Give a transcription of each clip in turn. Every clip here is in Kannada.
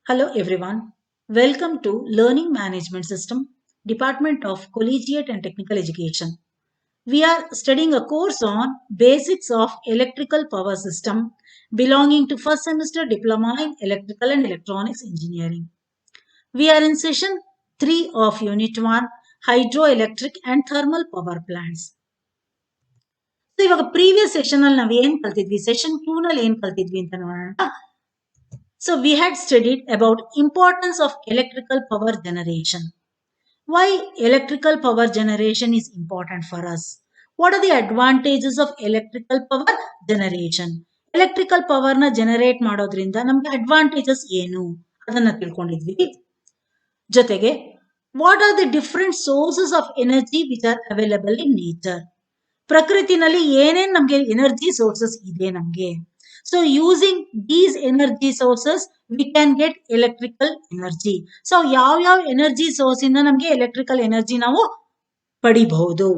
Hello everyone. Welcome to Learning Management System, Department of Collegiate and Technical Education. We are studying a course on Basics of Electrical Power System belonging to first semester diploma in Electrical and Electronics Engineering. We are in session 3 of Unit 1 Hydroelectric and Thermal Power Plants. So ಇವಾಗ ಪ್ರೀವಿಯಸ್ ಸೆಷನ್ ಅಲ್ಲಿ ನಾವು ಏನ್ ಕಲ್ತಿದ್ವಿ ಸೆಷನ್ 2 ನಲ್ಲಿ ಏನ್ ಕಲ್ತಿದ್ವಿ ಅಂತ ನೋಡೋಣ. So we had studied about importance of electrical power generation. Why electrical power generation is important for us? What are the advantages of electrical power generation? Electrical power na generate ಮಾಡೋದ್ರಿಂದ ನಮಗೆ advantages ಏನು ಅದನ್ನ ತಿಳ್ಕೊಂಡಿದ್ವಿ. ಜೊತೆಗೆ what are the different sources of energy which are available in nature? ಪ್ರಕೃತಿನಲ್ಲಿ ಏನೇನ್ ನಮಗೆ ಎನರ್ಜಿ ಸೋರ್ಸಸ್ ಇದೆ ನಮಗೆ. So using these energy sources, we can get electrical energy. So ಯಾವ ಎನರ್ಜಿ ಸೋರ್ಸ್ ಇಂದ ನಮಗೆ ಎಲೆಕ್ಟ್ರಿಕಲ್ ಎನರ್ಜಿ ನಾವು ಪಡಿಬಹುದು.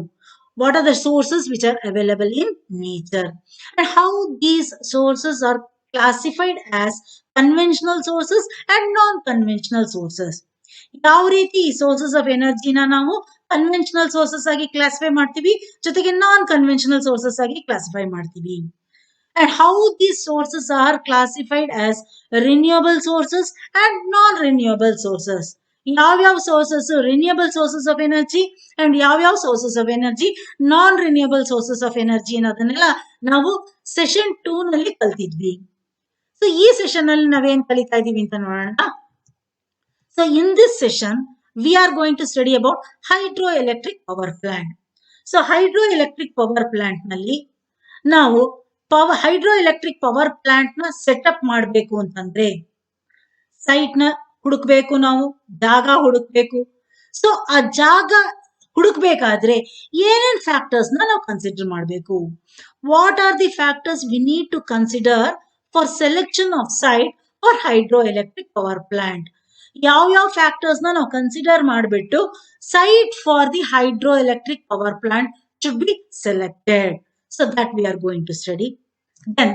What are the sources which are available in nature and how these sources are classified as conventional sources and non-conventional sources. ಯಾವ ರೀತಿ ಈ ಸೋರ್ಸಸ್ ಆಫ್ ಎನರ್ಜಿನ ನಾವು ಕನ್ವೆನ್ಷನಲ್ ಸೋರ್ಸಸ್ ಆಗಿ ಕ್ಲಾಸಿಫೈ ಮಾಡ್ತೀವಿ, ಜೊತೆಗೆ ನಾನ್ ಕನ್ವೆನ್ಷನಲ್ ಸೋರ್ಸಸ್ ಆಗಿ ಕ್ಲಾಸಿಫೈ ಮಾಡ್ತೀವಿ. And how these sources are classified as renewable sources and non-renewable sources. ಯಾವ್ಯಾವ sources renewable sources of energy and ಯಾವ್ಯಾವ sources of energy non renewable sources of energy ಅನ್ನೋದನ್ನೆಲ್ಲ ನಾವು ಸೆಷನ್ 2 ನಲ್ಲಿ ಕಲ್ತಿದ್ವಿ. ಸೊ ಈ ಸೆಷನ್ ಅಲ್ಲಿ ನಾವೇನ್ ಕಲಿತಾ ಇದೀವಿ ಅಂತ ನೋಡೋಣ. So in this session we are going to study about hydroelectric power plant. So hydroelectric power plant ನಲ್ಲಿ ನಾವು ಹೈಡ್ರೋಎಲೆಕ್ಟ್ರಿಕ್ ಪವರ್ ಪ್ಲಾಂಟ್ ನ ಸೆಟಪ್ ಮಾಡಬೇಕು ಅಂತಂದ್ರೆ ಸೈಟ್ ನ ಹುಡುಕ್ಬೇಕು, ನಾವು ಜಾಗ ಹುಡುಕ್ಬೇಕು. ಸೊ ಆ ಜಾಗ ಹುಡುಕ್ಬೇಕಾದ್ರೆ ಏನೇನ್ ಫ್ಯಾಕ್ಟರ್ಸ್ ನಾವು ಕನ್ಸಿಡರ್ ಮಾಡಬೇಕು? What are the factors we need to consider for selection of site for hydroelectric power plant? ಯಾವ ಫ್ಯಾಕ್ಟರ್ಸ್ ನಾವು ಕನ್ಸಿಡರ್ ಮಾಡಿಬಿಟ್ಟು site for the hydroelectric power plant should be selected. So that we are going to study. Then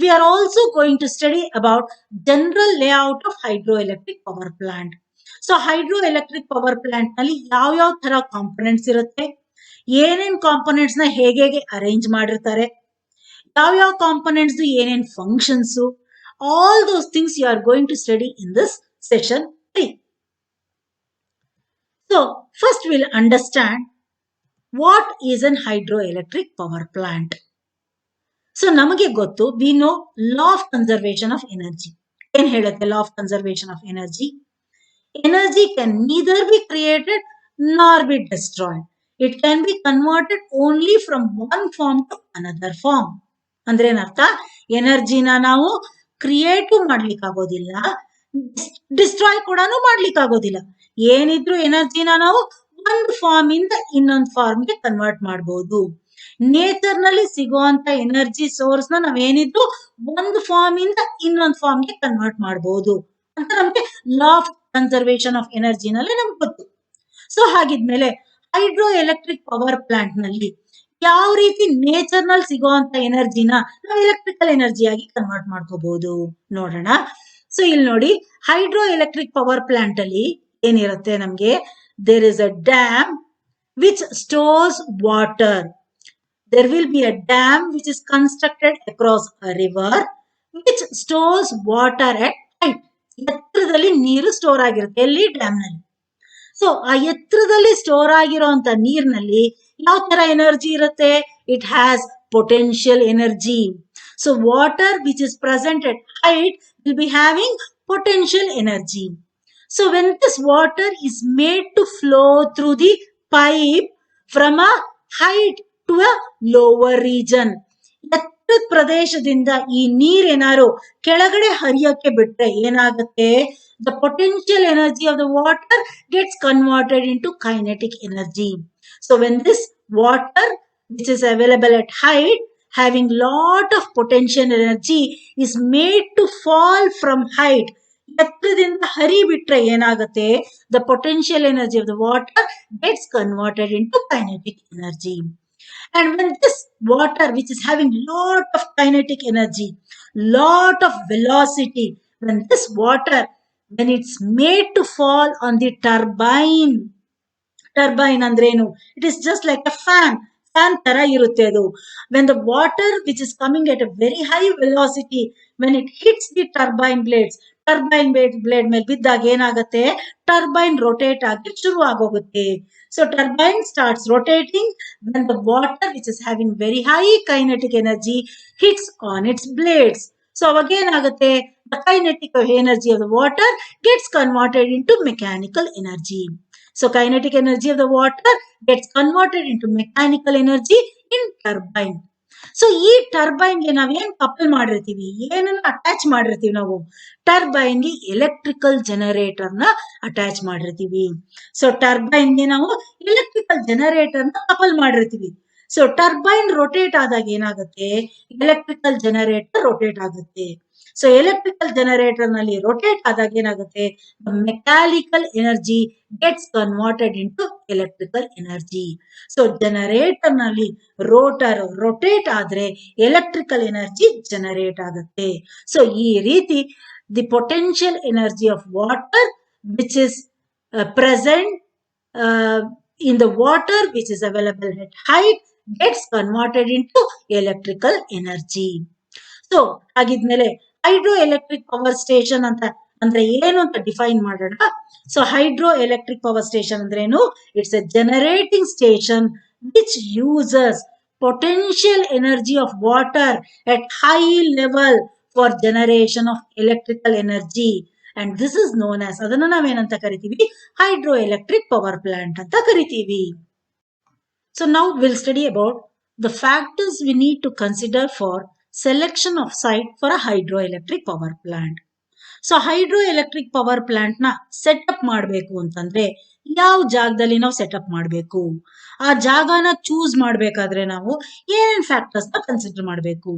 we are also going to study about general layout of hydroelectric power plant. So hydroelectric power plant ನಲ್ಲಿ ಯಾವ ತರ ಕಾಂಪೊನೆಂಟ್ಸ್ ಇರುತ್ತೆ, ಏನೇನ್ ಕಾಂಪೊನೆಂಟ್ಸ್ ನ ಹೇಗೆ ಅರೇಂಜ್ ಮಾಡಿರ್ತಾರೆ, ಯಾವ ಕಾಂಪೊನೆಂಟ್ಸ್ ಏನೇನ್ functions, all those things you are going to study in this session 3. So first we'll understand what is an hydroelectric power plant. So ನಮಗೆ ಗೊತ್ತು, we know law of conservation of energy. ಏನ್ ಹೇಳುತ್ತೆ law of conservation of energy? Energy can neither be created nor be destroyed. It can be converted only from one form to another form. ಅಂದ್ರೆ ಏನರ್ಥ? ಎನರ್ಜಿನ ನಾವು ಕ್ರಿಯೇಟ್ ಮಾಡ್ಲಿಕ್ಕೆ ಆಗೋದಿಲ್ಲ, ಡಿಸ್ಟ್ರಾಯ್ ಕೂಡ ಮಾಡ್ಲಿಕ್ಕೆ ಆಗೋದಿಲ್ಲ. ಏನಿದ್ರು ಎನರ್ಜಿನ ನಾವು ಒಂದು ಫಾರ್ಮ್ ಇಂದ ಇನ್ನೊಂದು ಫಾರ್ಮ್ ಗೆ ಕನ್ವರ್ಟ್ ಮಾಡಬಹುದು. ನೇಚರ್ ನಲ್ಲಿ ಸಿಗುವಂತ ಎನರ್ಜಿ ಸೋರ್ಸ್ ನ ನಾವೇನಿದ್ರು ಒಂದು ಫಾರ್ಮ್ ಇಂದ ಇನ್ನೊಂದು ಫಾರ್ಮ್ ಗೆ ಕನ್ವರ್ಟ್ ಮಾಡಬಹುದು ಅಂತ ನಮ್ಗೆ law of conservation of energy ನಲ್ಲಿ ನಮ್ಗೆ ಗೊತ್ತು. ಸೊ ಹಾಗಿದ್ಮೇಲೆ ಹೈಡ್ರೋ ಎಲೆಕ್ಟ್ರಿಕ್ ಪವರ್ ಪ್ಲಾಂಟ್ ನಲ್ಲಿ ಯಾವ ರೀತಿ ನೇಚರ್ ನಲ್ಲಿ ಸಿಗುವಂತ ಎನರ್ಜಿನ ನಾವು ಎಲೆಕ್ಟ್ರಿಕಲ್ ಎನರ್ಜಿ ಆಗಿ ಕನ್ವರ್ಟ್ ಮಾಡ್ಕೋಬಹುದು ನೋಡೋಣ. ಸೊ ಇಲ್ಲಿ ನೋಡಿ, ಹೈಡ್ರೋ ಎಲೆಕ್ಟ್ರಿಕ್ ಪವರ್ ಪ್ಲಾಂಟ್ ಅಲ್ಲಿ ಏನಿರುತ್ತೆ ನಮ್ಗೆ, there is a dam which stores water. There will be a dam which is constructed across a river which stores water at height. ಎತ್ತರದಲ್ಲಿ ನೀರು ಸ್ಟೋರ್ ಆಗಿರುತ್ತೆ ಎಲ್ಲಿ? ಡ್ಯಾಮ್ ನಲ್ಲಿ. ಸೊ ಆ ಎತ್ತರದಲ್ಲಿ ಸ್ಟೋರ್ ಆಗಿರುವಂತ ನೀರಿನಲ್ಲಿ ಯಾವ ತರ ಎನರ್ಜಿ ಇರುತ್ತೆ? It has potential energy. So water which is present at height will be having potential energy. So when this water is made to flow through the pipe from a height to a lower region, ಎತ್ತರ ಪ್ರದೇಶದಿಂದ ಈ ನೀರೇನಾರು ಕೆಳಗಡೆ ಹರಿಯಕ್ಕೆ ಬಿಟ್ರೆ ಏನಾಗುತ್ತೆ? The potential energy of the water gets converted into kinetic energy. So when this water which is available at height having lot of potential energy is made to fall from height, ಎತ್ತರದಿಂದ ಹರಿಬಿಟ್ರೆ ಏನಾಗುತ್ತೆ? The potential energy of the water gets converted into kinetic energy. And when this water which is having lot of kinetic energy, lot of velocity, when this water when it's made to fall on the turbine. Turbine ಅಂದ್ರೇನು? It is just like a fan ತರ ಇರುತ್ತೆ ಅದು. When the water which is coming at a very high velocity, when it hits the turbine blade ಮೇಲೆ ಬಿದ್ದಾಗ ಏನಾಗುತ್ತೆ? ಟರ್ಬೈನ್ ರೊಟೇಟ್ ಆಗಿ ಶುರು ಆಗೋಗುತ್ತೆ. So turbine starts rotating when the water which is having very high kinetic energy hits on its blades. So ಅವಾಗ ಏನಾಗುತ್ತೆ? The kinetic energy of the water gets converted into mechanical energy. So kinetic energy of the water gets converted into mechanical energy in turbine. So ಈ ಟರ್ಬೈನ್ಗೆ ನಾವೇನ್ ಕಪಲ್ ಮಾಡಿರ್ತೀವಿ, ಏನನ್ನ ಅಟ್ಯಾಚ್ ಮಾಡಿರ್ತೀವಿ ನಾವು? ಟರ್ಬೈನ್ಗೆ ಎಲೆಕ್ಟ್ರಿಕಲ್ ಜನರೇಟರ್ ನ ಅಟ್ಯಾಚ್ ಮಾಡಿರ್ತೀವಿ. ಸೊ ಟರ್ಬೈನ್ಗೆ ನಾವು ಎಲೆಕ್ಟ್ರಿಕಲ್ ಜನರೇಟರ್ ನ ಕಪಲ್ ಮಾಡಿರ್ತೀವಿ. ಸೊ ಟರ್ಬೈನ್ ರೊಟೇಟ್ ಆದಾಗ ಏನಾಗುತ್ತೆ? ಎಲೆಕ್ಟ್ರಿಕಲ್ ಜನರೇಟರ್ ರೊಟೇಟ್ ಆಗುತ್ತೆ. ಸೊ ಎಲೆಕ್ಟ್ರಿಕಲ್ ಜನರೇಟರ್ ನಲ್ಲಿ ರೊಟೇಟ್ ಆದಾಗ ಏನಾಗುತ್ತೆ? Mechanical energy gets converted into electrical energy. So generator ನಲ್ಲಿ ರೋಟರ್ ರೊಟೇಟ್ ಆದ್ರೆ ಎಲೆಕ್ಟ್ರಿಕಲ್ ಎನರ್ಜಿ ಜನರೇಟ್ ಆಗುತ್ತೆ. ಸೊ ಈ ರೀತಿ the potential energy of water which is present in the water which is available at height gets converted into electrical energy. So ಹಾಗಿದ್ಮೇಲೆ ಹೈಡ್ರೋ ಎಲೆಕ್ಟ್ರಿಕ್ ಪವರ್ ಸ್ಟೇಷನ್ ಅಂತ ಅಂದ್ರೆ ಏನು ಅಂತ ಡಿಫೈನ್ ಮಾಡೋಣ. So hydro electric power station ಅಂದ್ರೇನು? It's a generating station which uses potential energy of water at high level for generation of electrical energy. And this is known as, ಅದನ್ನ ನಾವೇನಂತ ಕರಿತೀವಿ? ಹೈಡ್ರೋ ಎಲೆಕ್ಟ್ರಿಕ್ ಪವರ್ ಪ್ಲಾಂಟ್ ಅಂತ ಕರಿತೀವಿ. So now will study about the factors we need to consider for selection of site for a hydro electric power plant. So hydro electric power plant ನ ಸೆಟಪ್ ಮಾಡಬೇಕು ಅಂತಂದ್ರೆ ಯಾವ ಜಾಗದಲ್ಲಿ ನಾವು ಸೆಟಪ್ ಮಾಡಬೇಕು? ಆ ಜಾಗನ ಚೂಸ್ ಮಾಡ್ಬೇಕಾದ್ರೆ ನಾವು ಏನೇನ್ ಫ್ಯಾಕ್ಟರ್ಸ್ ನ ಕನ್ಸಿಡರ್ ಮಾಡಬೇಕು?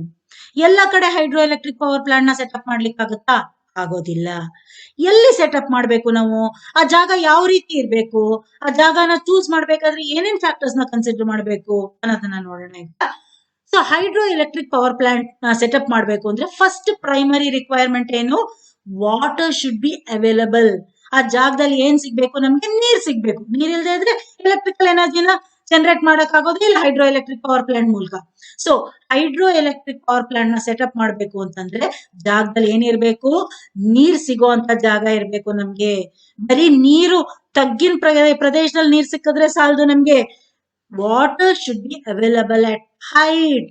ಎಲ್ಲ ಕಡೆ ಹೈಡ್ರೋ ಎಲೆಕ್ಟ್ರಿಕ್ ಪವರ್ ಪ್ಲಾಂಟ್ ನ ಸೆಟಪ್ ಮಾಡ್ಲಿಕ್ಕಾಗುತ್ತಾ? ಆಗೋದಿಲ್ಲ. ಎಲ್ಲಿ ಸೆಟಪ್ ಮಾಡಬೇಕು ನಾವು? ಆ ಜಾಗ ಯಾವ ರೀತಿ ಇರಬೇಕು? ಆ ಜಾಗನ ಚೂಸ್ ಮಾಡ್ಬೇಕಾದ್ರೆ ಏನೇನ್ ಫ್ಯಾಕ್ಟರ್ಸ್ ನ ಕನ್ಸಿಡರ್ ಮಾಡಬೇಕು ಅನ್ನೋದನ್ನ ನೋಡೋಣ ಈಗ. So hydro electric power plant ನ ಸೆಟಪ್ ಮಾಡಬೇಕು ಅಂದ್ರೆ ಫಸ್ಟ್ ಪ್ರೈಮರಿ ರಿಕ್ವೈರ್ಮೆಂಟ್ ಏನು? Water should be available. ಆ ಜಾಗದಲ್ಲಿ ಏನ್ ಸಿಗ್ಬೇಕು? ನಮ್ಗೆ ನೀರ್ ಸಿಗ್ಬೇಕು. ನೀರ್ ಇಲ್ಲದೆ ಇದ್ರೆ ಎಲೆಕ್ಟ್ರಿಕಲ್ ಎನರ್ಜಿನ ಜನರೇಟ್ ಮಾಡಕ್ ಆಗೋದಿಲ್ಲ ಹೈಡ್ರೋ ಎಲೆಕ್ಟ್ರಿಕ್ ಪವರ್ ಪ್ಲಾಂಟ್ ಮೂಲಕ. So hydro electric power plant ನ ಸೆಟಪ್ ಮಾಡ್ಬೇಕು ಅಂತಂದ್ರೆ ಜಾಗದಲ್ಲಿ ಏನಿರ್ಬೇಕು? ನೀರ್ ಸಿಗೋಂತ ಜಾಗ ಇರ್ಬೇಕು ನಮ್ಗೆ. ಬರೀ ನೀರು ತಗ್ಗಿನ ಪ್ರದೇಶದಲ್ಲಿ ನೀರ್ ಸಿಕ್ಕಿದ್ರೆ ಸಾಲದು ನಮ್ಗೆ. Water should be available at height.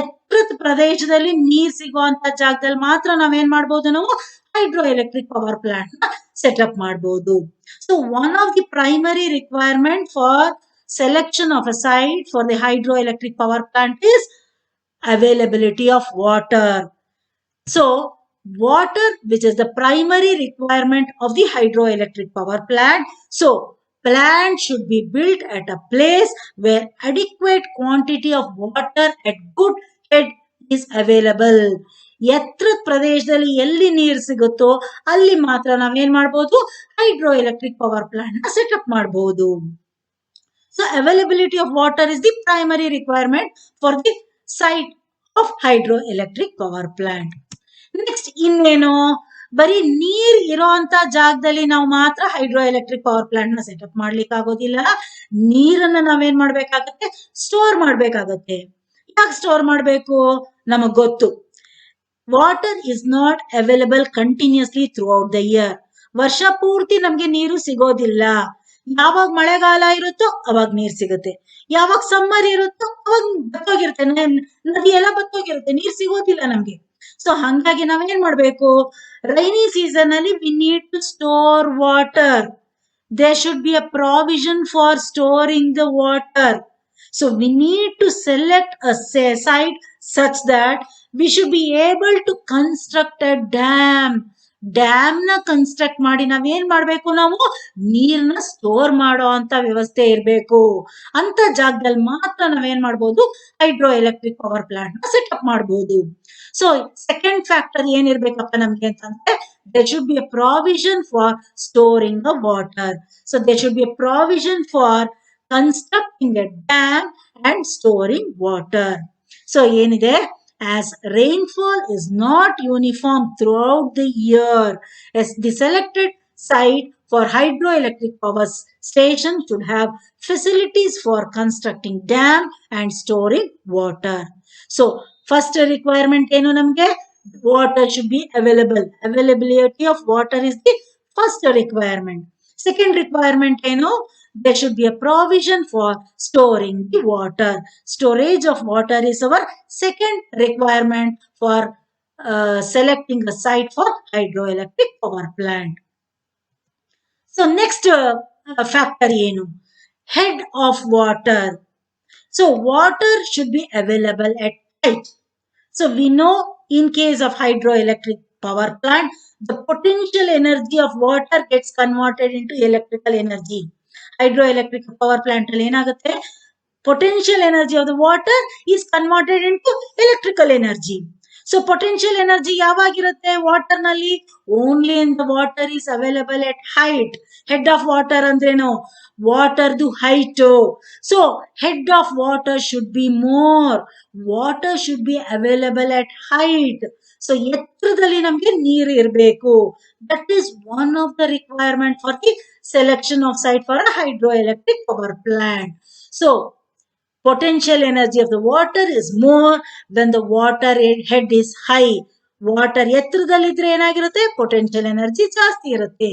ಎತ್ತರದ ಪ್ರದೇಶದಲ್ಲಿ ನೀರ್ ಸಿಗುವಂತ ಜಾಗದಲ್ಲಿ ಮಾತ್ರ ನಾವೇನ್ ಮಾಡ್ಬೋದು? ನಾವು ಹೈಡ್ರೋ ಎಲೆಕ್ಟ್ರಿಕ್ ಪವರ್ ಪ್ಲಾಂಟ್ ನ ಸೆಟಪ್ ಮಾಡಬಹುದು. So one of the primary requirement for selection of a site for the hydroelectric power plant is availability of water. So water, which is the primary requirement of the hydroelectric power plant. So plant should be built at a place where adequate quantity of water at good head is available. ಎತ್ತರದ ಪ್ರದೇಶದಲ್ಲಿ ಎಲ್ಲಿ ನೀರು ಸಿಗುತ್ತೋ ಅಲ್ಲಿ ಮಾತ್ರ ನಾವೇನ್ ಮಾಡ್ಬೋದು? ಹೈಡ್ರೋ ಎಲೆಕ್ಟ್ರಿಕ್ ಪವರ್ ಪ್ಲಾಂಟ್ ನ ಸೆಟಪ್ ಮಾಡಬಹುದು. So availability of water is the primary requirement for the site of hydroelectric power plant. Next, ಇನ್ನೇನು? ಬರೀ ನೀರ್ ಇರೋಂತ ಜಾಗದಲ್ಲಿ ನಾವು ಮಾತ್ರ ಹೈಡ್ರೋ ಎಲೆಕ್ಟ್ರಿಕ್ ಪವರ್ ಪ್ಲಾಂಟ್ ನ ಸೆಟಪ್ ಮಾಡ್ಲಿಕ್ಕೆ ಆಗೋದಿಲ್ಲ. ನೀರನ್ನ ನಾವೇನ್ ಮಾಡ್ಬೇಕಾಗತ್ತೆ? ಸ್ಟೋರ್ ಮಾಡ್ಬೇಕಾಗತ್ತೆ. ಯಾಕೆ ಸ್ಟೋರ್ ಮಾಡ್ಬೇಕು? ನಮಗ್ ಗೊತ್ತು. Water is not available continuously through out the year. ವರ್ಷ ಪೂರ್ತಿ ನಮ್ಗೆ ನೀರು ಸಿಗೋದಿಲ್ಲ. ಯಾವಾಗ ಮಳೆಗಾಲ ಇರುತ್ತೋ ಅವಾಗ ನೀರ್ ಸಿಗುತ್ತೆ, ಯಾವಾಗ ಸಮ್ಮರ್ ಇರುತ್ತೋ ಅವಾಗ ಬತ್ತೋಗಿರುತ್ತೆ, ನದಿ ಎಲ್ಲ ಬತ್ತೋಗಿರುತ್ತೆ, ನೀರ್ ಸಿಗೋದಿಲ್ಲ ನಮ್ಗೆ. ಸೊ ಹಂಗಾಗಿ ನಾವೇನ್ ಮಾಡ್ಬೇಕು? ರೈನಿ ಸೀಸನ್ ಅಲ್ಲಿ we need to store water. There should be a provision for storing the water. So we need to select a site such that we should be able to construct a dam. Dam ನ ಕನ್ಸ್ಟ್ರಕ್ಟ್ ಮಾಡಿ ನಾವೇನ್ ಮಾಡ್ಬೇಕು? ನಾವು ನೀರ್ನ ಸ್ಟೋರ್ ಮಾಡೋ ಅಂತ ವ್ಯವಸ್ಥೆ ಇರ್ಬೇಕು. ಅಂತ ಜಾಗದಲ್ಲಿ ಮಾತ್ರ ನಾವೇನ್ ಮಾಡ್ಬೋದು? ಹೈಡ್ರೋ ಎಲೆಕ್ಟ್ರಿಕ್ ಪವರ್ ಪ್ಲಾಂಟ್ ನ ಸೆಟಪ್ ಮಾಡಬಹುದು. ಸೊ ಸೆಕೆಂಡ್ ಫ್ಯಾಕ್ಟರ್ ಏನಿರ್ಬೇಕಪ್ಪ ನಮ್ಗೆ ಅಂತಂದ್ರೆ there should be a provision for storing the water. So there should be a provision for constructing a dam and storing water. So ಏನಿದೆ? as rainfall is not uniform throughout the year. As the selected site for hydroelectric power station should have facilities for constructing dam and storing water. So first requirement ಏನು ನಮಗೆ water should be available. Availability of water is the first requirement. Second requirement ಏನು there should be a provision for storing the water. Storage of water is our second requirement for selecting a site for hydroelectric power plant. So next factor ಏನು head of water. So water should be available at height. So we know in case of hydroelectric power plant, the potential energy of water gets converted into electrical energy. Hydroelectric power plant ಅಲ್ಲಿ ಏನಾಗುತ್ತೆ potential energy of the water is converted into electrical energy. So potential energy ಯಾವಾಗಿರುತ್ತೆ water ನಲ್ಲಿ only in the water is available at height. Head of water ಅಂದ್ರೇನು water ದು height. So head of water should be more. Water should be available at height. So ಎತ್ತರದಲ್ಲಿ ನಮಗೆ ನೀರು ಇರಬೇಕು. That is one of the requirement for the selection of site for a hydroelectric power plant. So potential energy of the water is more when the water head is high. Water ಎತ್ತರದಲ್ಲಿದ್ರೆ ಏನಾಗಿರುತ್ತೆ potential energy ಜಾಸ್ತಿ ಇರುತ್ತೆ.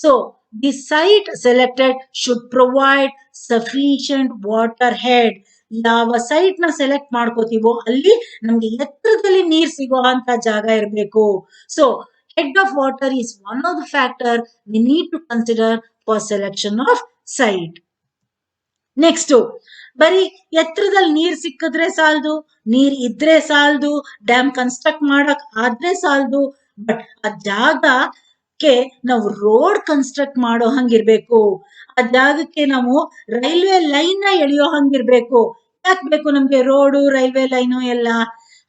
So the site selected should provide sufficient water head. ಯಾವ ಸೈಟ್ ನ ಸೆಲೆಕ್ಟ್ ಮಾಡ್ಕೋತೀವೋ ಅಲ್ಲಿ ನಮ್ಗೆ ಎತ್ತರದಲ್ಲಿ ನೀರ್ ಸಿಗೋ ಅಂತ ಜಾಗ ಇರಬೇಕು. So head of water is one of the factor we need to consider for selection of site. Next ಬರೀ ಎತ್ತರದಲ್ಲಿ ನೀರ್ ಸಿಕ್ಕಿದ್ರೆ ಸಾಲದು, ನೀರ್ ಇದ್ರೆ ಸಾಲದು, ಡ್ಯಾಮ್ ಕನ್ಸ್ಟ್ರಕ್ಟ್ ಮಾಡಕ್ ಆದ್ರೆ ಸಾಲದು, ಬಟ್ ಆ ಜಾಗಕ್ಕೆ ನಾವು ರೋಡ್ ಕನ್ಸ್ಟ್ರಕ್ಟ್ ಮಾಡೋ ಹಂಗಿರ್ಬೇಕು. ಆ ಜಾಗಕ್ಕೆ ನಾವು ರೈಲ್ವೆ ಲೈನ್ ನ ಎಳೆಯೋ ಹಂಗಿರ್ಬೇಕು. ಯಾಕೆ ಬೇಕು ನಮ್ಗೆ ರೋಡು ರೈಲ್ವೆ ಲೈನು ಎಲ್ಲ?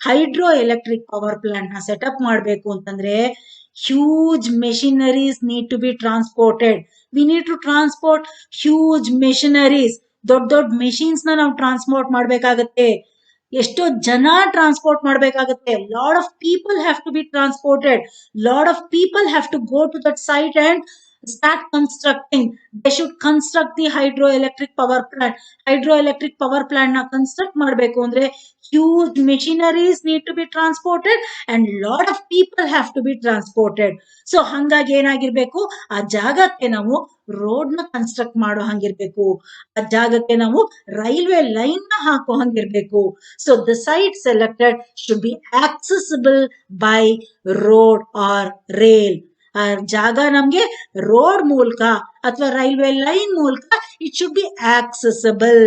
ಹೈಡ್ರೋ ಎಲೆಕ್ಟ್ರಿಕ್ ಪವರ್ ಪ್ಲಾಂಟ್ ನ ಸೆಟಪ್ ಮಾಡ್ಬೇಕು ಅಂತಂದ್ರೆ huge machineries need to be transported. We need to transport huge machineries. ದೊಡ್ಡ ದೊಡ್ಡ ಮೆಷಿನ್ಸ್ ನಾವು ಟ್ರಾನ್ಸ್ಪೋರ್ಟ್ ಮಾಡ್ಬೇಕಾಗತ್ತೆ. ಎಷ್ಟೋ ಜನ ಟ್ರಾನ್ಸ್ಪೋರ್ಟ್ ಮಾಡ್ಬೇಕಾಗತ್ತೆ. Lot of people have to be transported. Lot of people have to go to that site and start constructing. They should construct the hydroelectric power plant. Hydroelectric power plant na construct ಮಾಡಬೇಕು ಅಂದ್ರೆ huge machineries need to be transported and lot of people have to be transported. So ಹಂಗಾಗಿ ಏನಾಗಿರ್ಬೇಕು, ಆ ಜಾಗಕ್ಕೆ ನಾವು ರೋಡ್ ನ ಕನ್ಸ್ಟ್ರಕ್ಟ್ ಮಾಡೋ ಹಂಗಿರ್ಬೇಕು. ಆ ಜಾಗಕ್ಕೆ ನಾವು ರೈಲ್ವೆ ಲೈನ್ ನ ಹಾಕೋ ಹಂಗಿರ್ಬೇಕು. So the site selected should be accessible by road or rail. ಜಾಗ ನಮ್ಗೆ ರೋಡ್ ಮೂಲಕ ಅಥವಾ ರೈಲ್ವೆ ಲೈನ್ ಮೂಲಕ it should be accessible.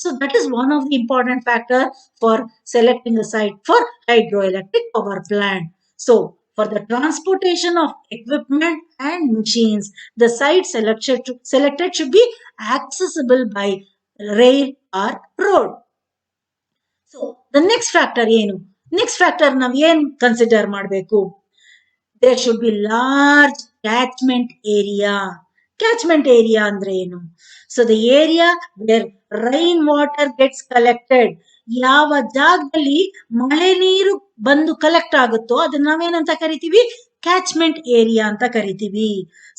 So that is one of the important factor for selecting a site for hydroelectric power plant. So for the transportation of equipment and machines, the site selected should be accessible by rail or road. So the next factor ಏನು? Next factor ನಾವು ಏನ್ ಕನ್ಸಿಡರ್ ಮಾಡಬೇಕು? There should be large catchment area. Catchment area ಅಂದ್ರೆ ಏನು? So the area where rain water gets collected. ಯಾವ ಜಾಗದಲ್ಲಿ ಮಳೆ ನೀರು ಬಂದು ಕಲೆಕ್ಟ್ ಆಗುತ್ತೋ ಅದನ್ನ ನಾವೇನಂತ ಕರಿತೀವಿ? ಕ್ಯಾಚ್ಮೆಂಟ್ ಏರಿಯಾ ಅಂತ ಕರಿತೀವಿ.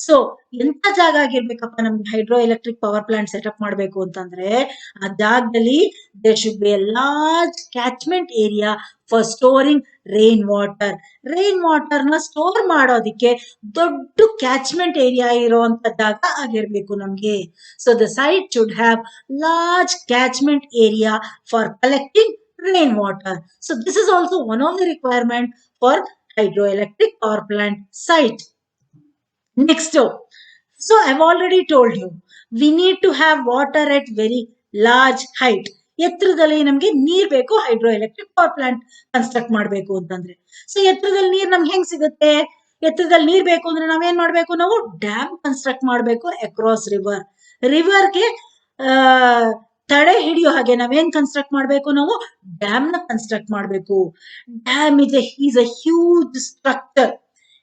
ಸೊ ಎಂತ ಜಾಗ ಆಗಿರ್ಬೇಕಪ್ಪ ನಮ್ಗೆ hydro electric power plant setup ಮಾಡ್ಬೇಕು ಅಂತಂದ್ರೆ ಆ ಜಾಗದಲ್ಲಿ there should be a large catchment area for storing rain water. Rain water ನ ಸ್ಟೋರ್ ಮಾಡೋದಿಕ್ಕೆ ದೊಡ್ಡ ಕ್ಯಾಚ್ಮೆಂಟ್ ಏರಿಯಾ ಇರುವಂತ ಜಾಗ ಆಗಿರ್ಬೇಕು ನಮ್ಗೆ. So the site should have large catchment area for collecting rain water. So this is also one of the requirement for hydroelectric power plant site. Next, so I've already told you we need to have water at very large height. ಎತ್ತರದಲ್ಲಿ ನಮ್ಗೆ ನೀರ್ ಬೇಕು hydro electric power plant construct ಮಾಡ್ಬೇಕು ಅಂತಂದ್ರೆ. ಸೊ ಎತ್ತರದಲ್ಲಿ ನೀರ್ ನಮ್ಗೆ ಹೆಂಗ್ ಸಿಗುತ್ತೆ? ಎತ್ತರದಲ್ಲಿ ನೀರ್ ಬೇಕು ಅಂದ್ರೆ ನಾವೇನ್ ಮಾಡ್ಬೇಕು? ನಾವು ಡ್ಯಾಮ್ ಕನ್ಸ್ಟ್ರಕ್ಟ್ ಮಾಡ್ಬೇಕು ಅಕ್ರಾಸ್ ರಿವರ್. ರಿವರ್ಗೆ ತಡೆ ಹಿಡಿಯೋ ಹಾಗೆ ನಾವೇನ್ ಕನ್ಸ್ಟ್ರಕ್ಟ್ ಮಾಡ್ಬೇಕು? ನಾವು ಡ್ಯಾಮ್ ನ ಕನ್ಸ್ಟ್ರಕ್ಟ್ ಮಾಡ್ಬೇಕು. Dam is a huge structure.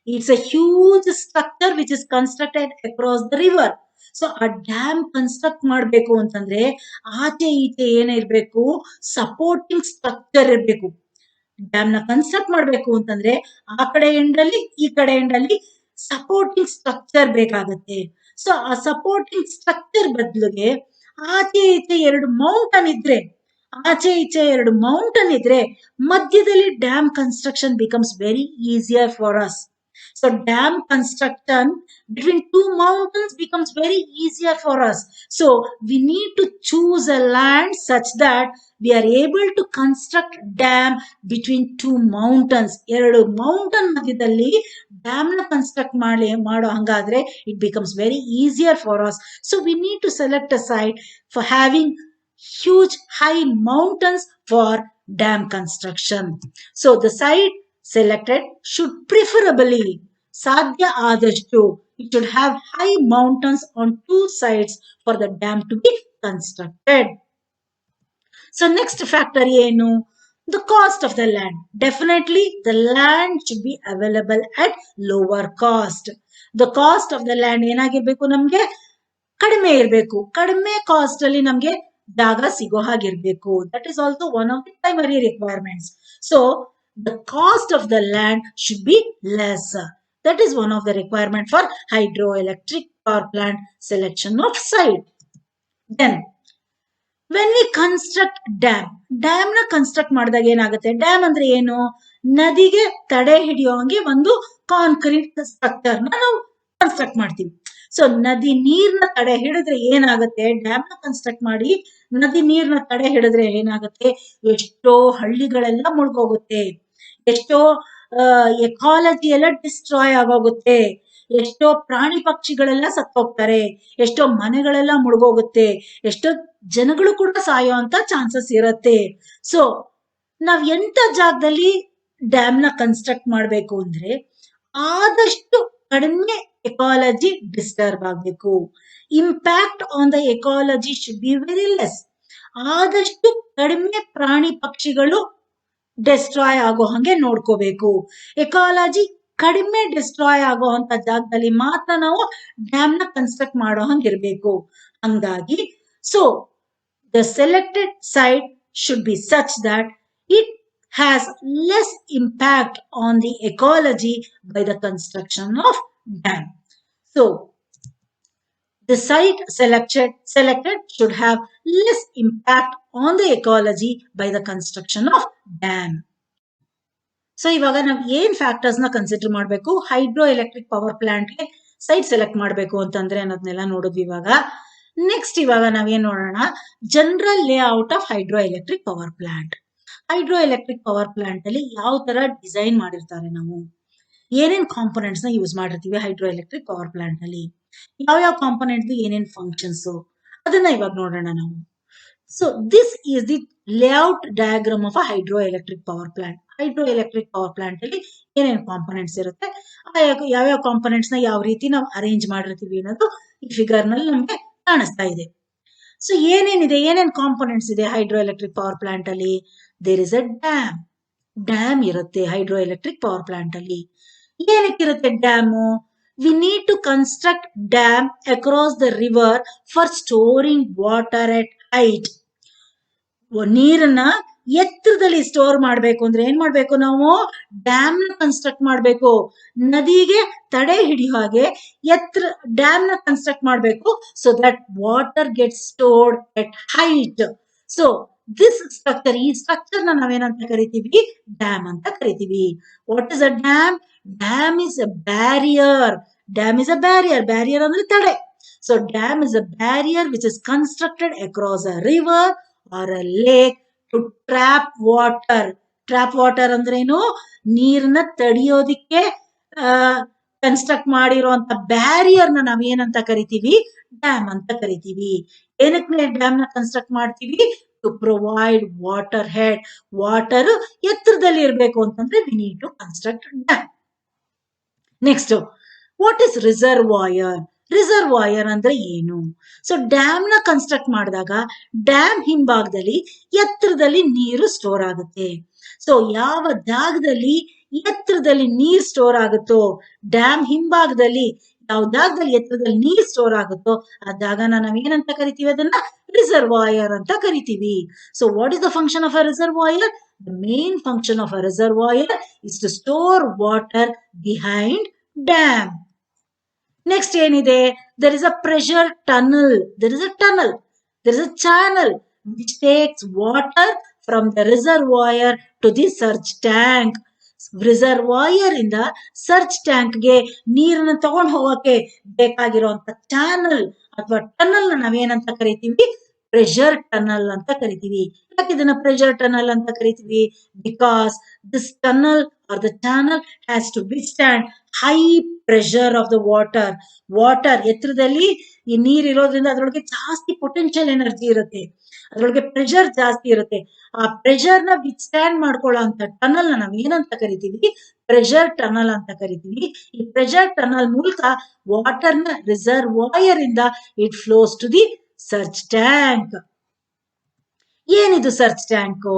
It's a huge structure which is constructed across the river. So ಆ ಡ್ಯಾಮ್ ಕನ್ಸ್ಟ್ರಕ್ಟ್ ಮಾಡ್ಬೇಕು ಅಂತಂದ್ರೆ ಆಚೆ ಈಚೆ ಏನಿರ್ಬೇಕು? ಸಪೋರ್ಟಿಂಗ್ ಸ್ಟ್ರಕ್ಚರ್ ಇರ್ಬೇಕು. ಡ್ಯಾಮ್ ನ ಕನ್ಸ್ಟ್ರಕ್ಟ್ ಮಾಡಬೇಕು ಅಂತಂದ್ರೆ ಆ ಕಡೆ ಎಂಡಲ್ಲಿ ಈ ಕಡೆ ಎಂಡಲ್ಲಿ ಸಪೋರ್ಟಿಂಗ್ ಸ್ಟ್ರಕ್ಚರ್ ಬೇಕಾಗುತ್ತೆ. ಸೊ ಆ ಸಪೋರ್ಟಿಂಗ್ ಸ್ಟ್ರಕ್ಚರ್ ಬದಲಿಗೆ ಆಚೆ ಈಚೆ ಎರಡು ಮೌಂಟನ್ ಇದ್ರೆ ಮಧ್ಯದಲ್ಲಿ dam construction becomes very easier for us. So dam construction between two mountains becomes very easier for us. So we need to choose a land such that we are able to construct dam between two mountains. ಎರಡು ಮೌಂಟನ್ ಮಧ್ಯದಲ್ಲಿ ಡ್ಯಾಮ್ ನ ಕನ್ಸ್ಟ್ರಕ್ಟ್ ಮಾಡೋ ಹಂಗಾದ್ರೆ it becomes very easier for us. So we need to select a site for having huge high mountains for dam construction. So the site selected should preferably sadhya adashtu it should have high mountains on two sides for the dam to be constructed. So next factor ಏನು, the cost of the land. Definitely the land should be available at lower cost. The cost of the land ಏನಾಗಿರ್ಬೇಕು, ನಮ್ಗೆ ಕಡಿಮೆ ಇರಬೇಕು. ಕಡಿಮೆ ಕಾಸ್ಟ್ ಅಲ್ಲಿ ನಮ್ಗೆ ಜಾಗ ಸಿಗೋ ಹಾಗಿರ್ಬೇಕು. That is also one of the primary requirements. So the cost of the land should be less. That is one of the requirement for hydroelectric power plant selection of site. Then when we construct dam ನ ಕನ್ಸ್ಟ್ರಕ್ಟ್ ಮಾಡಿದಾಗ ಏನಾಗುತ್ತೆ, ಡ್ಯಾಮ್ ಅಂದ್ರೆ ಏನು, ನದಿಗೆ ತಡೆ ಹಿಡಿಯೋಂಗೆ ಒಂದು ಕಾಂಕ್ರೀಟ್ ಸ್ಟ್ರಕ್ಚರ್ ನ ನಾವು ಕನ್ಸ್ಟ್ರಕ್ಟ್ ಮಾಡ್ತೀವಿ. ಸೊ ನದಿ ನೀರ್ನ ತಡೆ ಹಿಡಿದ್ರೆ ಏನಾಗುತ್ತೆ, ಡ್ಯಾಮ್ ನ ಕನ್ಸ್ಟ್ರಕ್ಟ್ ಮಾಡಿ ನದಿ ನೀರ್ನ ತಡೆ ಹಿಡಿದ್ರೆ ಏನಾಗುತ್ತೆ, ಎಷ್ಟೋ ಹಳ್ಳಿಗಳೆಲ್ಲ ಮುಳುಗೋಗುತ್ತೆ, ಎಷ್ಟೋ ಎಕಾಲಜಿ ಎಲ್ಲ ಡಿಸ್ಟ್ರಾಯ್ ಆಗೋಗುತ್ತೆ, ಎಷ್ಟೋ ಪ್ರಾಣಿ ಪಕ್ಷಿಗಳೆಲ್ಲ ಸತ್ತೋಗ್ತಾರೆ, ಎಷ್ಟೋ ಮನೆಗಳೆಲ್ಲ ಮುಳುಗೋಗುತ್ತೆ, ಎಷ್ಟೋ ಜನಗಳು ಕೂಡ ಸಾಯೋ ಅಂತ ಚಾನ್ಸಸ್ ಇರುತ್ತೆ. ಸೊ ನಾವ್ ಎಂತ ಜಾಗದಲ್ಲಿ ಡ್ಯಾಮ್ ನ ಕನ್ಸ್ಟ್ರಕ್ಟ್ ಮಾಡ್ಬೇಕು ಅಂದ್ರೆ ಆದಷ್ಟು ಕಡಿಮೆ ಎಕಾಲಜಿ ಡಿಸ್ಟರ್ಬ್ ಆಗ್ಬೇಕು. Impact on the ecology should be very less. ಆದಷ್ಟು ಕಡಿಮೆ ಪ್ರಾಣಿ ಪಕ್ಷಿಗಳು ಡಿಸ್ಟ್ರಾಯ್ ಆಗೋ ಹಂಗೆ ನೋಡ್ಕೋಬೇಕು. ಎಕಾಲಜಿ ಕಡಿಮೆ ಡಿಸ್ಟ್ರಾಯ್ ಆಗೋ ಅಂತ ಜಾಗದಲ್ಲಿ ಮಾತ್ರ ನಾವು ಡ್ಯಾಮ್ ನ ಕನ್ಸ್ಟ್ರಕ್ಟ್ ಮಾಡೋ ಹಂಗಿರ್ಬೇಕು. ಹಂಗಾಗಿ so the selected site should be such that it has less impact on the ecology by the construction of dam. So the site selected should have less impact on the ecology by the construction of dam. So ಇವಾಗ ನಾವು ಏನ್ ಫ್ಯಾಕ್ಟರ್ಸ್ ನ ಕನ್ಸಿಡರ್ ಮಾಡಬೇಕು ಹೈಡ್ರೋ ಎಲೆಕ್ಟ್ರಿಕ್ ಪವರ್ ಪ್ಲಾಂಟ್ ಗೆ ಸೈಟ್ ಸೆಲೆಕ್ಟ್ ಮಾಡಬೇಕು ಅಂತಂದ್ರೆ ಅನ್ನೋದನ್ನೆಲ್ಲ ನೋಡಿದ್ವಿ. ನೆಕ್ಸ್ಟ್ ಇವಾಗ ನಾವೇನ್ ನೋಡೋಣ, general layout of hydro electric power plant. Hydro electric power plant ಅಲ್ಲಿ ಯಾವ ತರ ಡಿಸೈನ್ ಮಾಡಿರ್ತಾರೆ, ನಾವು ಏನೇನ್ ಕಾಂಪೊನೆಂಟ್ಸ್ ನ ಯೂಸ್ ಮಾಡಿರ್ತೀವಿ ಹೈಡ್ರೋ ಎಲೆಕ್ಟ್ರಿಕ್ ಪವರ್ ಪ್ಲಾಂಟ್ ಅಲ್ಲಿ, ಯಾವ ಕಾಂಪೊನೆಂಟ್ ಏನೇನ್ ಫಂಕ್ಷನ್ಸ್ ಅದನ್ನ ಇವಾಗ ನೋಡೋಣ ನಾವು. So this is the layout diagram of a hydro electric power plant. Hydro electric power plant ಅಲ್ಲಿ ಏನೇನ್ ಕಾಂಪೊನೆಂಟ್ಸ್ ಇರುತ್ತೆ, ಯಾವ್ಯಾವ ಕಾಂಪೊನೆಂಟ್ಸ್ ನ ಯಾವ ರೀತಿ ನಾವು ಅರೇಂಜ್ ಮಾಡಿರ್ತೀವಿ ಅನ್ನೋದು ಈ ಫಿಗರ್ ನಲ್ಲಿ ನಮ್ಗೆ ಕಾಣಿಸ್ತಾ ಇದೆ. ಸೊ ಏನೇನ್ ಕಾಂಪೊನೆಂಟ್ಸ್ ಇದೆ ಹೈಡ್ರೋ ಎಲೆಕ್ಟ್ರಿಕ್ ಪವರ್ ಪ್ಲಾಂಟ್ ಅಲ್ಲಿ, ದೇರ್ ಇಸ್ ಅ ಡ್ಯಾಮ್ ಇರುತ್ತೆ ಹೈಡ್ರೋ ಎಲೆಕ್ಟ್ರಿಕ್ ಪವರ್ ಪ್ಲಾಂಟ್ ಅಲ್ಲಿ. ಏನಕ್ಕಿರುತ್ತೆ dam, we need to construct dam across the river for storing water at height. ನೀರನ್ನ ಎತ್ತರದಲ್ಲಿ ಸ್ಟೋರ್ ಮಾಡ್ಬೇಕು ಅಂದ್ರೆ ಏನ್ ಮಾಡ್ಬೇಕು, ನಾವು ಡ್ಯಾಮ್ ನ ಕನ್ಸ್ಟ್ರಕ್ಟ್ ಮಾಡ್ಬೇಕು. ನದಿಗೆ ತಡೆ ಹಿಡಿಯೋ ಹಾಗೆ ಡ್ಯಾಮ್ ನ ಕನ್ಸ್ಟ್ರಕ್ಟ್ ಮಾಡ್ಬೇಕು, so that water get stored at height. So this structure, ಈ ಸ್ಟ್ರಕ್ಚರ್ ನ ನಾವೇನಂತ ಕರಿತೀವಿ, ಡ್ಯಾಮ್ ಅಂತ ಕರಿತೀವಿ. What is a dam? Dam is a barrier. Barrier ಅಂದ್ರೆ ತಡೆ. So dam is a barrier which is constructed across a river or a lake to trap water. Trap water ಅಂದ್ರೆ ಏನು, ನೀರನ್ನ ತಡಿಯೋದಿಕ್ಕೆ ಕನ್ಸ್ಟ್ರಕ್ಟ್ ಮಾಡಿರುವಂತ ಬ್ಯಾರಿಯರ್ ನ ನಾವೇನಂತ ಕರಿತೀವಿ, ಡ್ಯಾಮ್ ಅಂತ ಕರಿತೀವಿ. ಏನಕ್ಕೆ ಡ್ಯಾಮ್ ನ ಕನ್ಸ್ಟ್ರಕ್ಟ್ ಮಾಡ್ತೀವಿ, to provide water head. Water ಎತ್ತರದಲ್ಲಿ ಇರಬೇಕು ಅಂತಂದ್ರೆ we need to construct dam. Next, what is reservoir? Reservoir ಅಂದ್ರೆ ಏನು? ಸೊ ಡ್ಯಾಮ್ ನ ಕನ್ಸ್ಟ್ರಕ್ಟ್ ಮಾಡಿದಾಗ ಡ್ಯಾಮ್ ಹಿಂಭಾಗದಲ್ಲಿ ಎತ್ತರದಲ್ಲಿ ನೀರು ಸ್ಟೋರ್ ಆಗುತ್ತೆ. ಸೊ ಯಾವ ಜಾಗದಲ್ಲಿ ಎತ್ತರದಲ್ಲಿ ನೀರ್ ಸ್ಟೋರ್ ಆಗುತ್ತೋ, ಡ್ಯಾಮ್ ಹಿಂಭಾಗದಲ್ಲಿ ಯಾವ ಜಾಗದಲ್ಲಿ ಎತ್ತರದಲ್ಲಿ ನೀರ್ ಸ್ಟೋರ್ ಆಗುತ್ತೋ ಆ ಜಾಗನ ನಾವೇನಂತ ಕರಿತೀವಿ, ಅದನ್ನ ರಿಸರ್ವಾಯರ್ ಅಂತ ಕರಿತೀವಿ. So what is the function of a reservoir? The main function of a reservoir is to store water behind dam. Next ಏನಿದೆ, there is a pressure tunnel. There is a tunnel. There is a channel which takes water from the reservoir to the surge tank. Reservoir ಇಂದ ಸರ್ಚ್ ಟ್ಯಾಂಕ್ಗೆ ನೀರನ್ನು ತಗೊಂಡು ಹೋಗಕ್ಕೆ ಬೇಕಾಗಿರುವಂತ ಚಾನಲ್ ಅಥವಾ ಟನಲ್ ನಾವೇನಂತ ಕರಿತೀವಿ, ಪ್ರೆಷರ್ ಟನಲ್ ಅಂತ ಕರಿತೀವಿ. ಯಾಕೆ ಇದನ್ನ ಪ್ರೆಷರ್ ಟನಲ್ ಅಂತ ಕರಿತೀವಿ? Because this tunnel or the channel has to withstand high pressure of the water. Water ಎತ್ತರದಲ್ಲಿ ಈ ನೀರ್ ಇರೋದ್ರಿಂದ ಅದರೊಳಗೆ ಜಾಸ್ತಿ ಪೊಟೆನ್ಶಿಯಲ್ ಎನರ್ಜಿ ಇರುತ್ತೆ, ಅದರೊಳಗೆ ಪ್ರೆಷರ್ ಜಾಸ್ತಿ ಇರುತ್ತೆ. ಆ ಪ್ರೆಷರ್ ನ ವಿಸ್ಟ್ಯಾಂಡ್ ಮಾಡ್ಕೊಳ್ಳೋ ಅಂತ ಟನಲ್ ನ ನಾವ್ ಏನಂತ ಕರಿತೀವಿ? ಪ್ರೆಷರ್ ಟನಲ್ ಅಂತ ಕರಿತೀವಿ. ಈ ಪ್ರೆಷರ್ ಟನಲ್ ಮೂಲಕ ವಾಟರ್ ನ ರಿಸರ್ವಾಯರ್ ಇಂದ it flows to the surge tank. ಏನಿದು ಸರ್ಚ್ ಟ್ಯಾಂಕ್?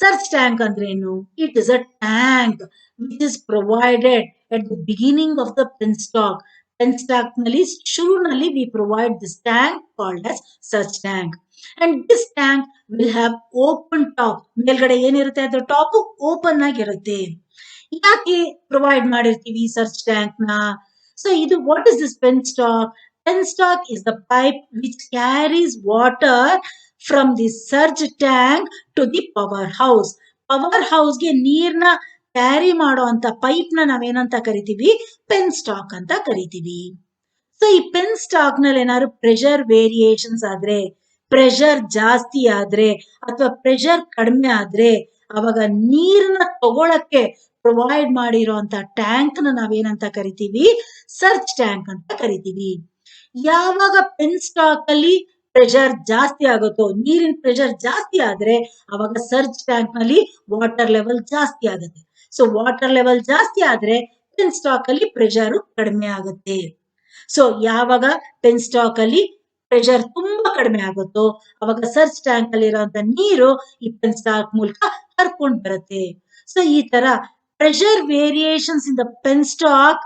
ಸರ್ಚ್ ಟ್ಯಾಂಕ್ ಅಂದ್ರೇನು? It is a tank which is provided at the beginning of the penstock. Penstock ನಲ್ಲಿ ಶುರುನಲ್ಲಿ we provide this tank called as search tank, and this tank will have open top. ಮೇಲ್ಗಡೆ ಏನಿರುತ್ತೆ ಅದು ಟಾಪ್ ಓಪನ್ ಆಗಿರುತ್ತೆ. ಯಾಕೆ ಪ್ರೊವೈಡ್ ಮಾಡಿರ್ತೀವಿ ಸರ್ಚ್ ಟ್ಯಾಂಕ್ ನ? ಸೊ ಇದು what is this penstock? Penstock is the pipe which carries water from the surge tank to the power house. Power ಹೌಸ್ಗೆ ನೀರ್ನ ಕ್ಯಾರಿ ಮಾಡುವಂತ ಪೈಪ್ ನ ನಾವೇನಂತ ಕರಿತೀವಿ? ಪೆನ್ ಸ್ಟಾಕ್ ಅಂತ ಕರಿತೀವಿ. ಸೊ ಈ ಪೆನ್ ಸ್ಟಾಕ್ ನಲ್ಲಿ ಏನಾದ್ರು ಪ್ರೆಷರ್ ವೇರಿಯೇಷನ್ಸ್ ಆದ್ರೆ, ಪ್ರೆಷರ್ ಜಾಸ್ತಿ ಆದ್ರೆ ಅಥವಾ ಪ್ರೆಷರ್ ಕಡಿಮೆ ಆದ್ರೆ ಅವಾಗ ನೀರನ್ನ ತಗೊಳಕ್ಕೆ ಪ್ರೊವೈಡ್ ಮಾಡಿರುವಂತ ಟ್ಯಾಂಕ್ ನ ನಾವೇನಂತ ಕರಿತೀವಿ? ಸರ್ಚ್ ಟ್ಯಾಂಕ್ ಅಂತ ಕರಿತೀವಿ. ಯಾವಾಗ ಪೆನ್ ಸ್ಟಾಕ್ ಅಲ್ಲಿ ಪ್ರೆಷರ್ ಜಾಸ್ತಿ ಆಗುತ್ತೋ, ನೀರಿನ ಪ್ರೆಷರ್ ಜಾಸ್ತಿ ಆದ್ರೆ ಅವಾಗ ಸರ್ಚ್ ಟ್ಯಾಂಕ್ ನಲ್ಲಿ ವಾಟರ್ ಲೆವೆಲ್ ಜಾಸ್ತಿ ಆಗುತ್ತೆ. ಸೊ ವಾಟರ್ ಲೆವೆಲ್ ಜಾಸ್ತಿ ಆದ್ರೆ ಪೆನ್ ಸ್ಟಾಕ್ ಅಲ್ಲಿ ಪ್ರೆಷರ್ ಕಡಿಮೆ ಆಗುತ್ತೆ. ಸೊ ಯಾವಾಗ ಪೆನ್ ಸ್ಟಾಕ್ ಅಲ್ಲಿ ಪ್ರೆಷರ್ ತುಂಬಾ ಕಡಿಮೆ ಆಗುತ್ತೋ ಅವಾಗ ಸರ್ಚ್ ಟ್ಯಾಂಕ್ ಅಲ್ಲಿ ಇರುವಂತ ನೀರು ಈ ಪೆನ್ ಸ್ಟಾಕ್ ಮೂಲಕ ಹರ್ಕೊಂಡ್ ಬರುತ್ತೆ. ಸೊ ಈ ತರ pressure variations in the pen stock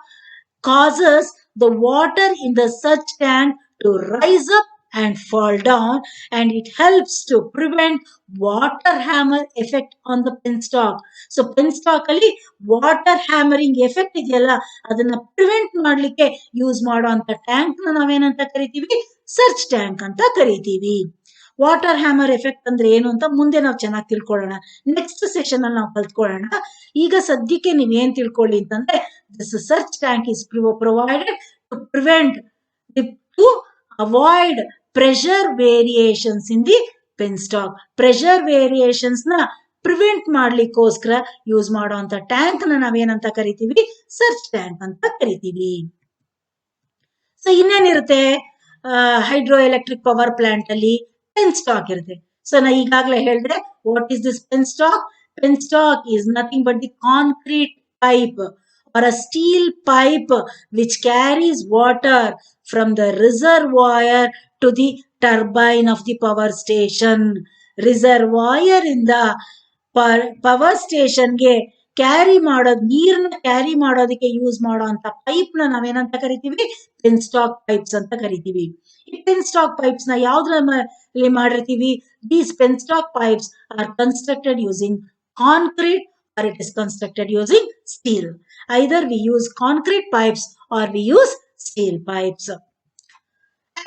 causes the water in the search tank to rise up and fall down, and it helps to prevent water hammer effect on the penstock. So penstock ಅಲ್ಲಿ ವಾಟರ್ ಹ್ಯಾಮರಿಂಗ್ ಎಫೆಕ್ಟ್ ಇದೆಯಲ್ಲ ಅದನ್ನ ಪ್ರಿವೆಂಟ್ ಮಾಡ್ಲಿಕ್ಕೆ ಯೂಸ್ ಮಾಡುವಂತ ಟ್ಯಾಂಕ್ ನ ನಾವೇನಂತ ಕರಿತೀವಿ? ಸರ್ಚ್ ಟ್ಯಾಂಕ್ ಅಂತ ಕರಿತೀವಿ. ವಾಟರ್ ಹ್ಯಾಮರ್ ಎಫೆಕ್ಟ್ ಅಂದ್ರೆ ಏನು ಅಂತ ಮುಂದೆ ನಾವು ಚೆನ್ನಾಗಿ ತಿಳ್ಕೊಳ್ಳೋಣ, ನೆಕ್ಸ್ಟ್ ಸೆಷನ್ ಅಲ್ಲಿ ನಾವು ಕಲ್ತ್ಕೊಳ್ಳೋಣ. ಈಗ ಸದ್ಯಕ್ಕೆ ನೀವ್ ಏನ್ ತಿಳ್ಕೊಳ್ಳಿ ಅಂತಂದ್ರೆ, this surge tank is provided to prevent to avoid pressure variations in the penstock. Pressure variations ನ ಪ್ರಿವೆಂಟ್ ಮಾಡ್ಲಿಕ್ಕೋಸ್ಕರ ಯೂಸ್ ಮಾಡುವಂತ ಟ್ಯಾಂಕ್ ನ ನಾವೇನಂತ ಕರಿತೀವಿ? ಸರ್ಚ್ ಟ್ಯಾಂಕ್ ಅಂತ ಕರಿತೀವಿ. ಸೊ ಇನ್ನೇನಿರುತ್ತೆ, ಹೈಡ್ರೋ ಎಲೆಕ್ಟ್ರಿಕ್ ಪವರ್ ಪ್ಲಾಂಟ್ ಅಲ್ಲಿ ಪೆನ್ ಸ್ಟಾಕ್ ಇರುತ್ತೆ. ಸೊ ನಾ ಈಗಾಗಲೇ ಹೇಳಿದ್ರೆ, what is this penstock? Pen stock is nothing but the concrete pipe or a steel pipe which carries water from the reservoir to the turbine of the power station. Reservoir ಇಂದ ಪವರ್ ಸ್ಟೇಷನ್ಗೆ ಕ್ಯಾರಿ ಮಾಡೋದು, ನೀರನ್ನ ಕ್ಯಾರಿ ಮಾಡೋದಕ್ಕೆ ಯೂಸ್ ಮಾಡುವಂತ ಪೈಪ್ ನ ನಾವೇನಂತ ಕರಿತೀವಿ? ಪೆನ್ ಸ್ಟಾಕ್ ಪೈಪ್ಸ್ ಅಂತ ಕರಿತೀವಿ. ಈ ಪೆನ್ ಸ್ಟಾಕ್ ಪೈಪ್ಸ್ ನ ಯಾವ್ದ್ರಲ್ಲಿ ಮಾಡಿರ್ತೀವಿ? These pen stock pipes R constructed using concrete or it is constructed using steel. Either we use concrete pipes or we use steel pipes.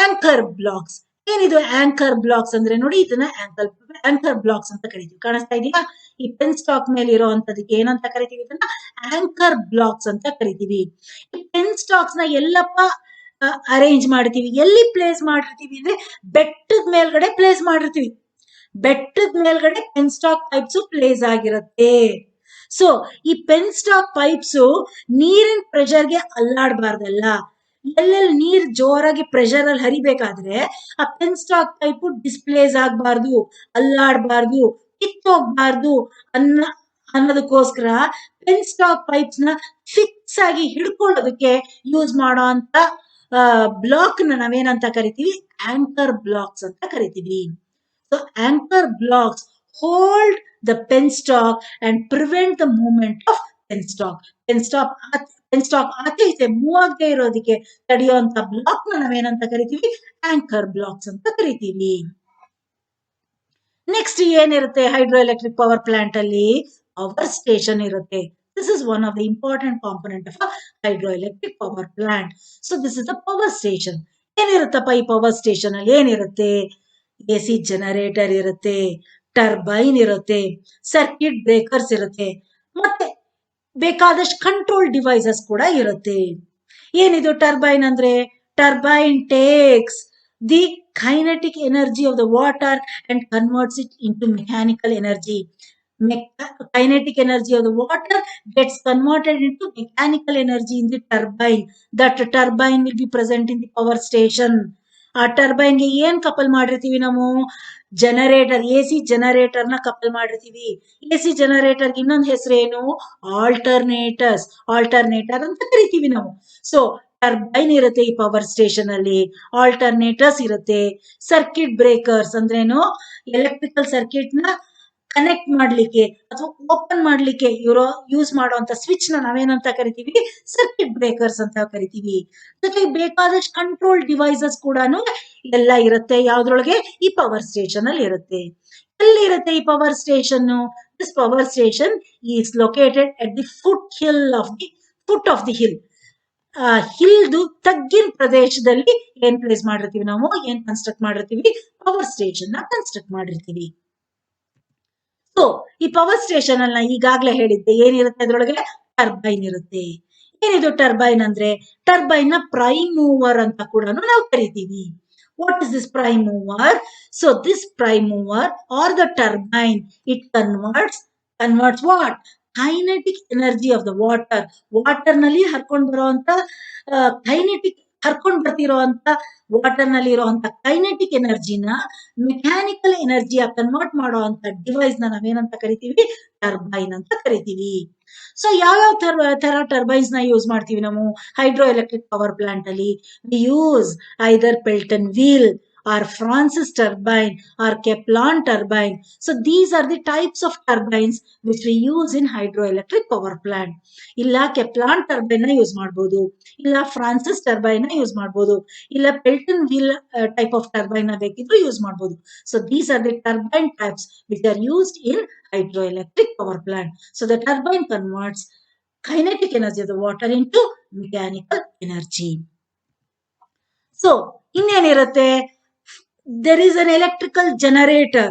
Anchor blocks. ಏನಿದು ಆಂಕರ್ ಬ್ಲಾಕ್ಸ್ ಅಂದ್ರೆ? ನೋಡಿ, ಇದನ್ನ ಆಂಕರ್ ಬ್ಲಾಕ್ಸ್ ಅಂತ ಕರಿತೀವಿ. ಕಾಣಿಸ್ತಾ ಇದೆಯಾ? ಈ ಪೆನ್ ಸ್ಟಾಕ್ ಮೇಲೆ ಇರೋಂಥದಕ್ಕೆ ಏನಂತ ಕರಿತೀವಿ? ಇದನ್ನ ಆಂಕರ್ ಬ್ಲಾಕ್ಸ್ ಅಂತ ಕರಿತೀವಿ. ಈ ಪೆನ್ ಸ್ಟಾಕ್ಸ್ ನ ಎಲ್ಲಪ್ಪ ಅರೇಂಜ್ ಮಾಡ್ತೀವಿ, ಎಲ್ಲಿ ಪ್ಲೇಸ್ ಮಾಡಿರ್ತೀವಿ ಅಂದ್ರೆ ಬೆಟ್ಟದ ಮೇಲ್ಗಡೆ ಪ್ಲೇಸ್ ಮಾಡಿರ್ತೀವಿ. ಬೆಟ್ಟದ ಮೇಲ್ಗಡೆ ಪೆನ್ ಸ್ಟಾಕ್ ಪೈಪ್ಸ್ ಪ್ಲೇಸ್ ಆಗಿರುತ್ತೆ. ಸೊ ಈ ಪೆನ್ ಸ್ಟಾಕ್ ಪೈಪ್ಸ್ ನೀರಿನ ಪ್ರೆಷರ್ಗೆ ಅಲ್ಲಾಡಬಾರ್ದಲ್ಲ. ಎಲ್ಲೆಲ್ಲಿ ನೀರ್ ಜೋರಾಗಿ ಪ್ರೆಷರ್ ಅಲ್ಲಿ ಹರಿಬೇಕಾದ್ರೆ ಆ ಪೆನ್ ಸ್ಟಾಕ್ ಪೈಪ್ ಡಿಸ್ಪ್ಲೇಸ್ ಆಗ್ಬಾರ್ದು, ಅಲ್ಲಾಡಬಾರ್ದು, ಕಿತ್ತೋಗ್ಬಾರ್ದು ಅನ್ನೋದಕ್ಕೋಸ್ಕರ ಪೆನ್ ಸ್ಟಾಕ್ ಪೈಪ್ಸ್ ನ ಫಿಕ್ಸ್ ಆಗಿ ಹಿಡ್ಕೊಳ್ಳೋದಕ್ಕೆ ಯೂಸ್ ಮಾಡೋ ಅಂತ ಬ್ಲಾಕ್ ನ ನಾವೇನಂತ ಕರಿತೀವಿ? ಆಂಕರ್ ಬ್ಲಾಕ್ಸ್ ಅಂತ ಕರಿತೀವಿ. So anchor blocks hold the penstock and prevent the movement of penstock. Penstock ಆಚೆ ಈಚೆ ಮೂವ್ ಆಗದೆ ಇರೋದಕ್ಕೆ ತಡೆಯುವಂತ ಬ್ಲಾಕ್ ನ ನಾವೇನಂತ ಕರಿತೀವಿ? ಆಂಕರ್ ಬ್ಲಾಕ್ಸ್ ಅಂತ ಕರಿತೀವಿ. ನೆಕ್ಸ್ಟ್ ಏನಿರುತ್ತೆ ಹೈಡ್ರೋ ಎಲೆಕ್ಟ್ರಿಕ್ ಪವರ್ ಪ್ಲಾಂಟ್ ಅಲ್ಲಿ ಪವರ್ ಸ್ಟೇಷನ್ ಇರುತ್ತೆ. This is one of the important component of hydro electric power plant. So this is the power station. ಏನಿರುತ್ತಪ್ಪ ಈ ಪವರ್ ಸ್ಟೇಷನ್ ಅಲ್ಲಿ ಏನಿರುತ್ತೆ? ಎ ಸಿ ಜನರೇಟರ್ ಇರುತ್ತೆ, ಟರ್ಬೈನ್ ಇರುತ್ತೆ, ಸರ್ಕ್ಯೂಟ್ ಬ್ರೇಕರ್ಸ್ ಇರುತ್ತೆ, ಮತ್ತೆ ಬೇಕಾದಷ್ಟು ಕಂಟ್ರೋಲ್ ಡಿವೈಸಸ್ ಕೂಡ ಇರುತ್ತೆ. ಏನಿದು ಟರ್ಬೈನ್ ಅಂದ್ರೆ? Turbine takes the kinetic energy of the water and converts it into mechanical energy. Kinetic energy of the water gets converted into mechanical energy in the turbine. That turbine will be present in the power station. ಆ ಟರ್ಬೈನ್ ಗೆ ಏನ್ ಕಪಲ್ ಮಾಡಿರ್ತೀವಿ ನಾವು? ಜನರೇಟರ್, ಎ ಸಿ ಜನರೇಟರ್ ನ ಕಪಲ್ ಮಾಡಿರ್ತೀವಿ. ಎ ಸಿ ಜನರೇಟರ್ ಇನ್ನೊಂದು ಹೆಸರೇನು? ಆಲ್ಟರ್ನೇಟರ್ಸ್. ಆಲ್ಟರ್ನೇಟರ್ ಅಂತ ಕರಿತೀವಿ ನಾವು. ಸೊ ಟರ್ಬೈನ್ ಇರುತ್ತೆ ಈ ಪವರ್ ಸ್ಟೇಷನ್ ಅಲ್ಲಿ, ಆಲ್ಟರ್ನೇಟರ್ಸ್ ಇರುತ್ತೆ, ಸರ್ಕ್ಯೂಟ್ ಬ್ರೇಕರ್ಸ್ ಅಂದ್ರೇನು? ಎಲೆಕ್ಟ್ರಿಕಲ್ ಸರ್ಕ್ಯೂಟ್ ನ ಕನೆಕ್ಟ್ ಮಾಡ್ಲಿಕ್ಕೆ ಅಥವಾ ಓಪನ್ ಮಾಡ್ಲಿಕ್ಕೆ ಯೂಸ್ ಮಾಡುವಂತ ಸ್ವಿಚ್ ನ ನಾವೇನಂತ ಕರಿತೀವಿ? ಸರ್ಕ್ಯೂಟ್ ಬ್ರೇಕರ್ಸ್ ಅಂತ ಕರಿತೀವಿ. ಜೊತೆಗೆ ಬೇಕಾದಷ್ಟು ಕಂಟ್ರೋಲ್ ಡಿವೈಸಸ್ ಕೂಡ ಎಲ್ಲ ಇರುತ್ತೆ. ಯಾವ್ದ್ರೊಳಗೆ? ಈ ಪವರ್ ಸ್ಟೇಷನ್ ಅಲ್ಲಿ ಇರುತ್ತೆ. ಎಲ್ಲಿ ಇರುತ್ತೆ ಈ power station? This power station is located at the foot of the hill. ಹಿಲ್ದು ತಗ್ಗಿನ ಪ್ರದೇಶದಲ್ಲಿ ಏನ್ ಪ್ಲೇಸ್ ಮಾಡಿರ್ತೀವಿ ನಾವು? ಏನ್ ಕನ್ಸ್ಟ್ರಕ್ಟ್ ಮಾಡಿರ್ತೀವಿ? ಪವರ್ ಸ್ಟೇಷನ್ ನ ಕನ್ಸ್ಟ್ರಕ್ಟ್ ಮಾಡಿರ್ತೀವಿ. ಸೊ ಈ ಪವರ್ ಸ್ಟೇಷನ್ ಅಲ್ಲಿ ಈಗಾಗಲೇ ಹೇಳಿದ್ದೆ ಏನಿರುತ್ತೆ ಅದ್ರೊಳಗೆ? ಟರ್ಬೈನ್ ಇರುತ್ತೆ. ಏನಿದು ಟರ್ಬೈನ್ ಅಂದ್ರೆ? ಟರ್ಬೈನ್ ನ ಪ್ರೈಮ್ ಮೂವರ್ ಅಂತ ಕೂಡ ನಾವು ಕರಿತೀವಿ. What is this prime mower? So this prime mower are the turbine, it converts what? Kinetic energy of the water. Water ನಲ್ಲಿ ಹರ್ಕೊಂಡ್ ಬರುವಂತ ಹರ್ಕೊಂಡ್ ಬರ್ತಿರೋಂತ ವಾಟರ್ ನಲ್ಲಿ ಇರುವಂತ ಕೈನೆಟಿಕ್ ಎನರ್ಜಿನ ಮೆಕ್ಯಾನಿಕಲ್ ಎನರ್ಜಿಯ ಕನ್ವರ್ಟ್ ಮಾಡುವಂತ ಡಿವೈಸ್ ನ ನಾವೇನಂತ ಕರಿತೀವಿ? ಟರ್ಬೈನ್ ಅಂತ ಕರಿತೀವಿ. ಸೊ ಯಾವ್ಯಾವ ತರ ಟರ್ಬೈನ್ಸ್ ನ ಯೂಸ್ ಮಾಡ್ತೀವಿ ನಾವು ಹೈಡ್ರೋ ಎಲೆಕ್ಟ್ರಿಕ್ ಪವರ್ ಪ್ಲಾಂಟ್ ಅಲ್ಲಿ? We use either Pelton wheel or Francis turbine or Kaplan turbine. So these are the types of turbines which we use in hydroelectric power plant. ಇಲ್ಲ ಕೆಪ್ಲಾನ್ ಟರ್ಬೈನ್ ನ ಯೂಸ್ ಮಾಡಬಹುದು, ಇಲ್ಲ ಫ್ರಾನ್ಸಿಸ್ ಟರ್ಬೈನ್ ನ ಯೂಸ್ ಮಾಡಬಹುದು, ಇಲ್ಲ ಪೆಲ್ಟನ್ ವೀಲ್ ಟೈಪ್ ಆಫ್ ಟರ್ಬೈನ್ ನ ಬೇಕಿದ್ರು ಯೂಸ್ ಮಾಡಬಹುದು. So these are the turbine types which are used in hydroelectric power plant. So the turbine converts kinetic energy of the water into mechanical energy. So ಇನ್ನೇನಿರುತ್ತೆ? There is an electrical generator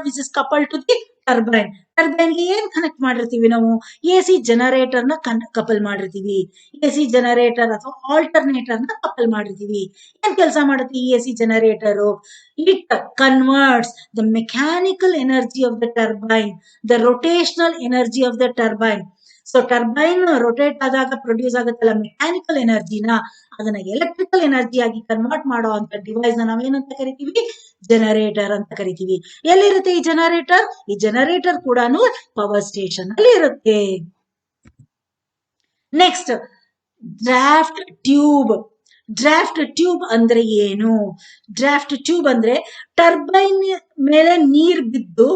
which is coupled to the turbine. Turbine ಗೆ ಏನ್ ಕನೆಕ್ಟ್ ಮಾಡಿರ್ತೀವಿ ನಾವು? ಎ ಸಿ ಜನರೇಟರ್ ನ ಕಪಲ್ ಮಾಡಿರ್ತೀವಿ. ಎ ಸಿ ಜನರೇಟರ್ ಅಥವಾ ಆಲ್ಟರ್ನೇಟರ್ ನ ಕಪಲ್ ಮಾಡಿರ್ತೀವಿ. ಏನ್ ಕೆಲಸ ಮಾಡುತ್ತೆ ಈ A C generator? It converts the mechanical energy of the turbine, the rotational energy of the turbine. So turbine rotate ಆದಾಗ ಪ್ರೊಡ್ಯೂಸ್ ಆಗುತ್ತಲ್ಲ ಮೆಕ್ಯಾನಿಕಲ್ ಎನರ್ಜಿನ, ಅದನ್ನ ಎಲೆಕ್ಟ್ರಿಕಲ್ ಎನರ್ಜಿ ಆಗಿ ಕನ್ವರ್ಟ್ ಮಾಡುವಂತ ಡಿವೈಸ್ ನ ನಾವೇನಂತ ಕರಿತೀವಿ? ಜನರೇಟರ್ ಅಂತ ಕರಿತೀವಿ. ಎಲ್ಲಿರುತ್ತೆ ಈ ಜನರೇಟರ್? ಈ ಜನರೇಟರ್ ಕೂಡ ಪವರ್ ಸ್ಟೇಷನ್ ಅಲ್ಲಿ ಇರುತ್ತೆ. Next draft tube. Draft tube ಅಂದ್ರೆ ಏನು? ಡ್ರಾಫ್ಟ್ ಟ್ಯೂಬ್ ಅಂದ್ರೆ ಟರ್ಬೈನ್ ಮೇಲೆ ನೀರ್ ಬಿದ್ದು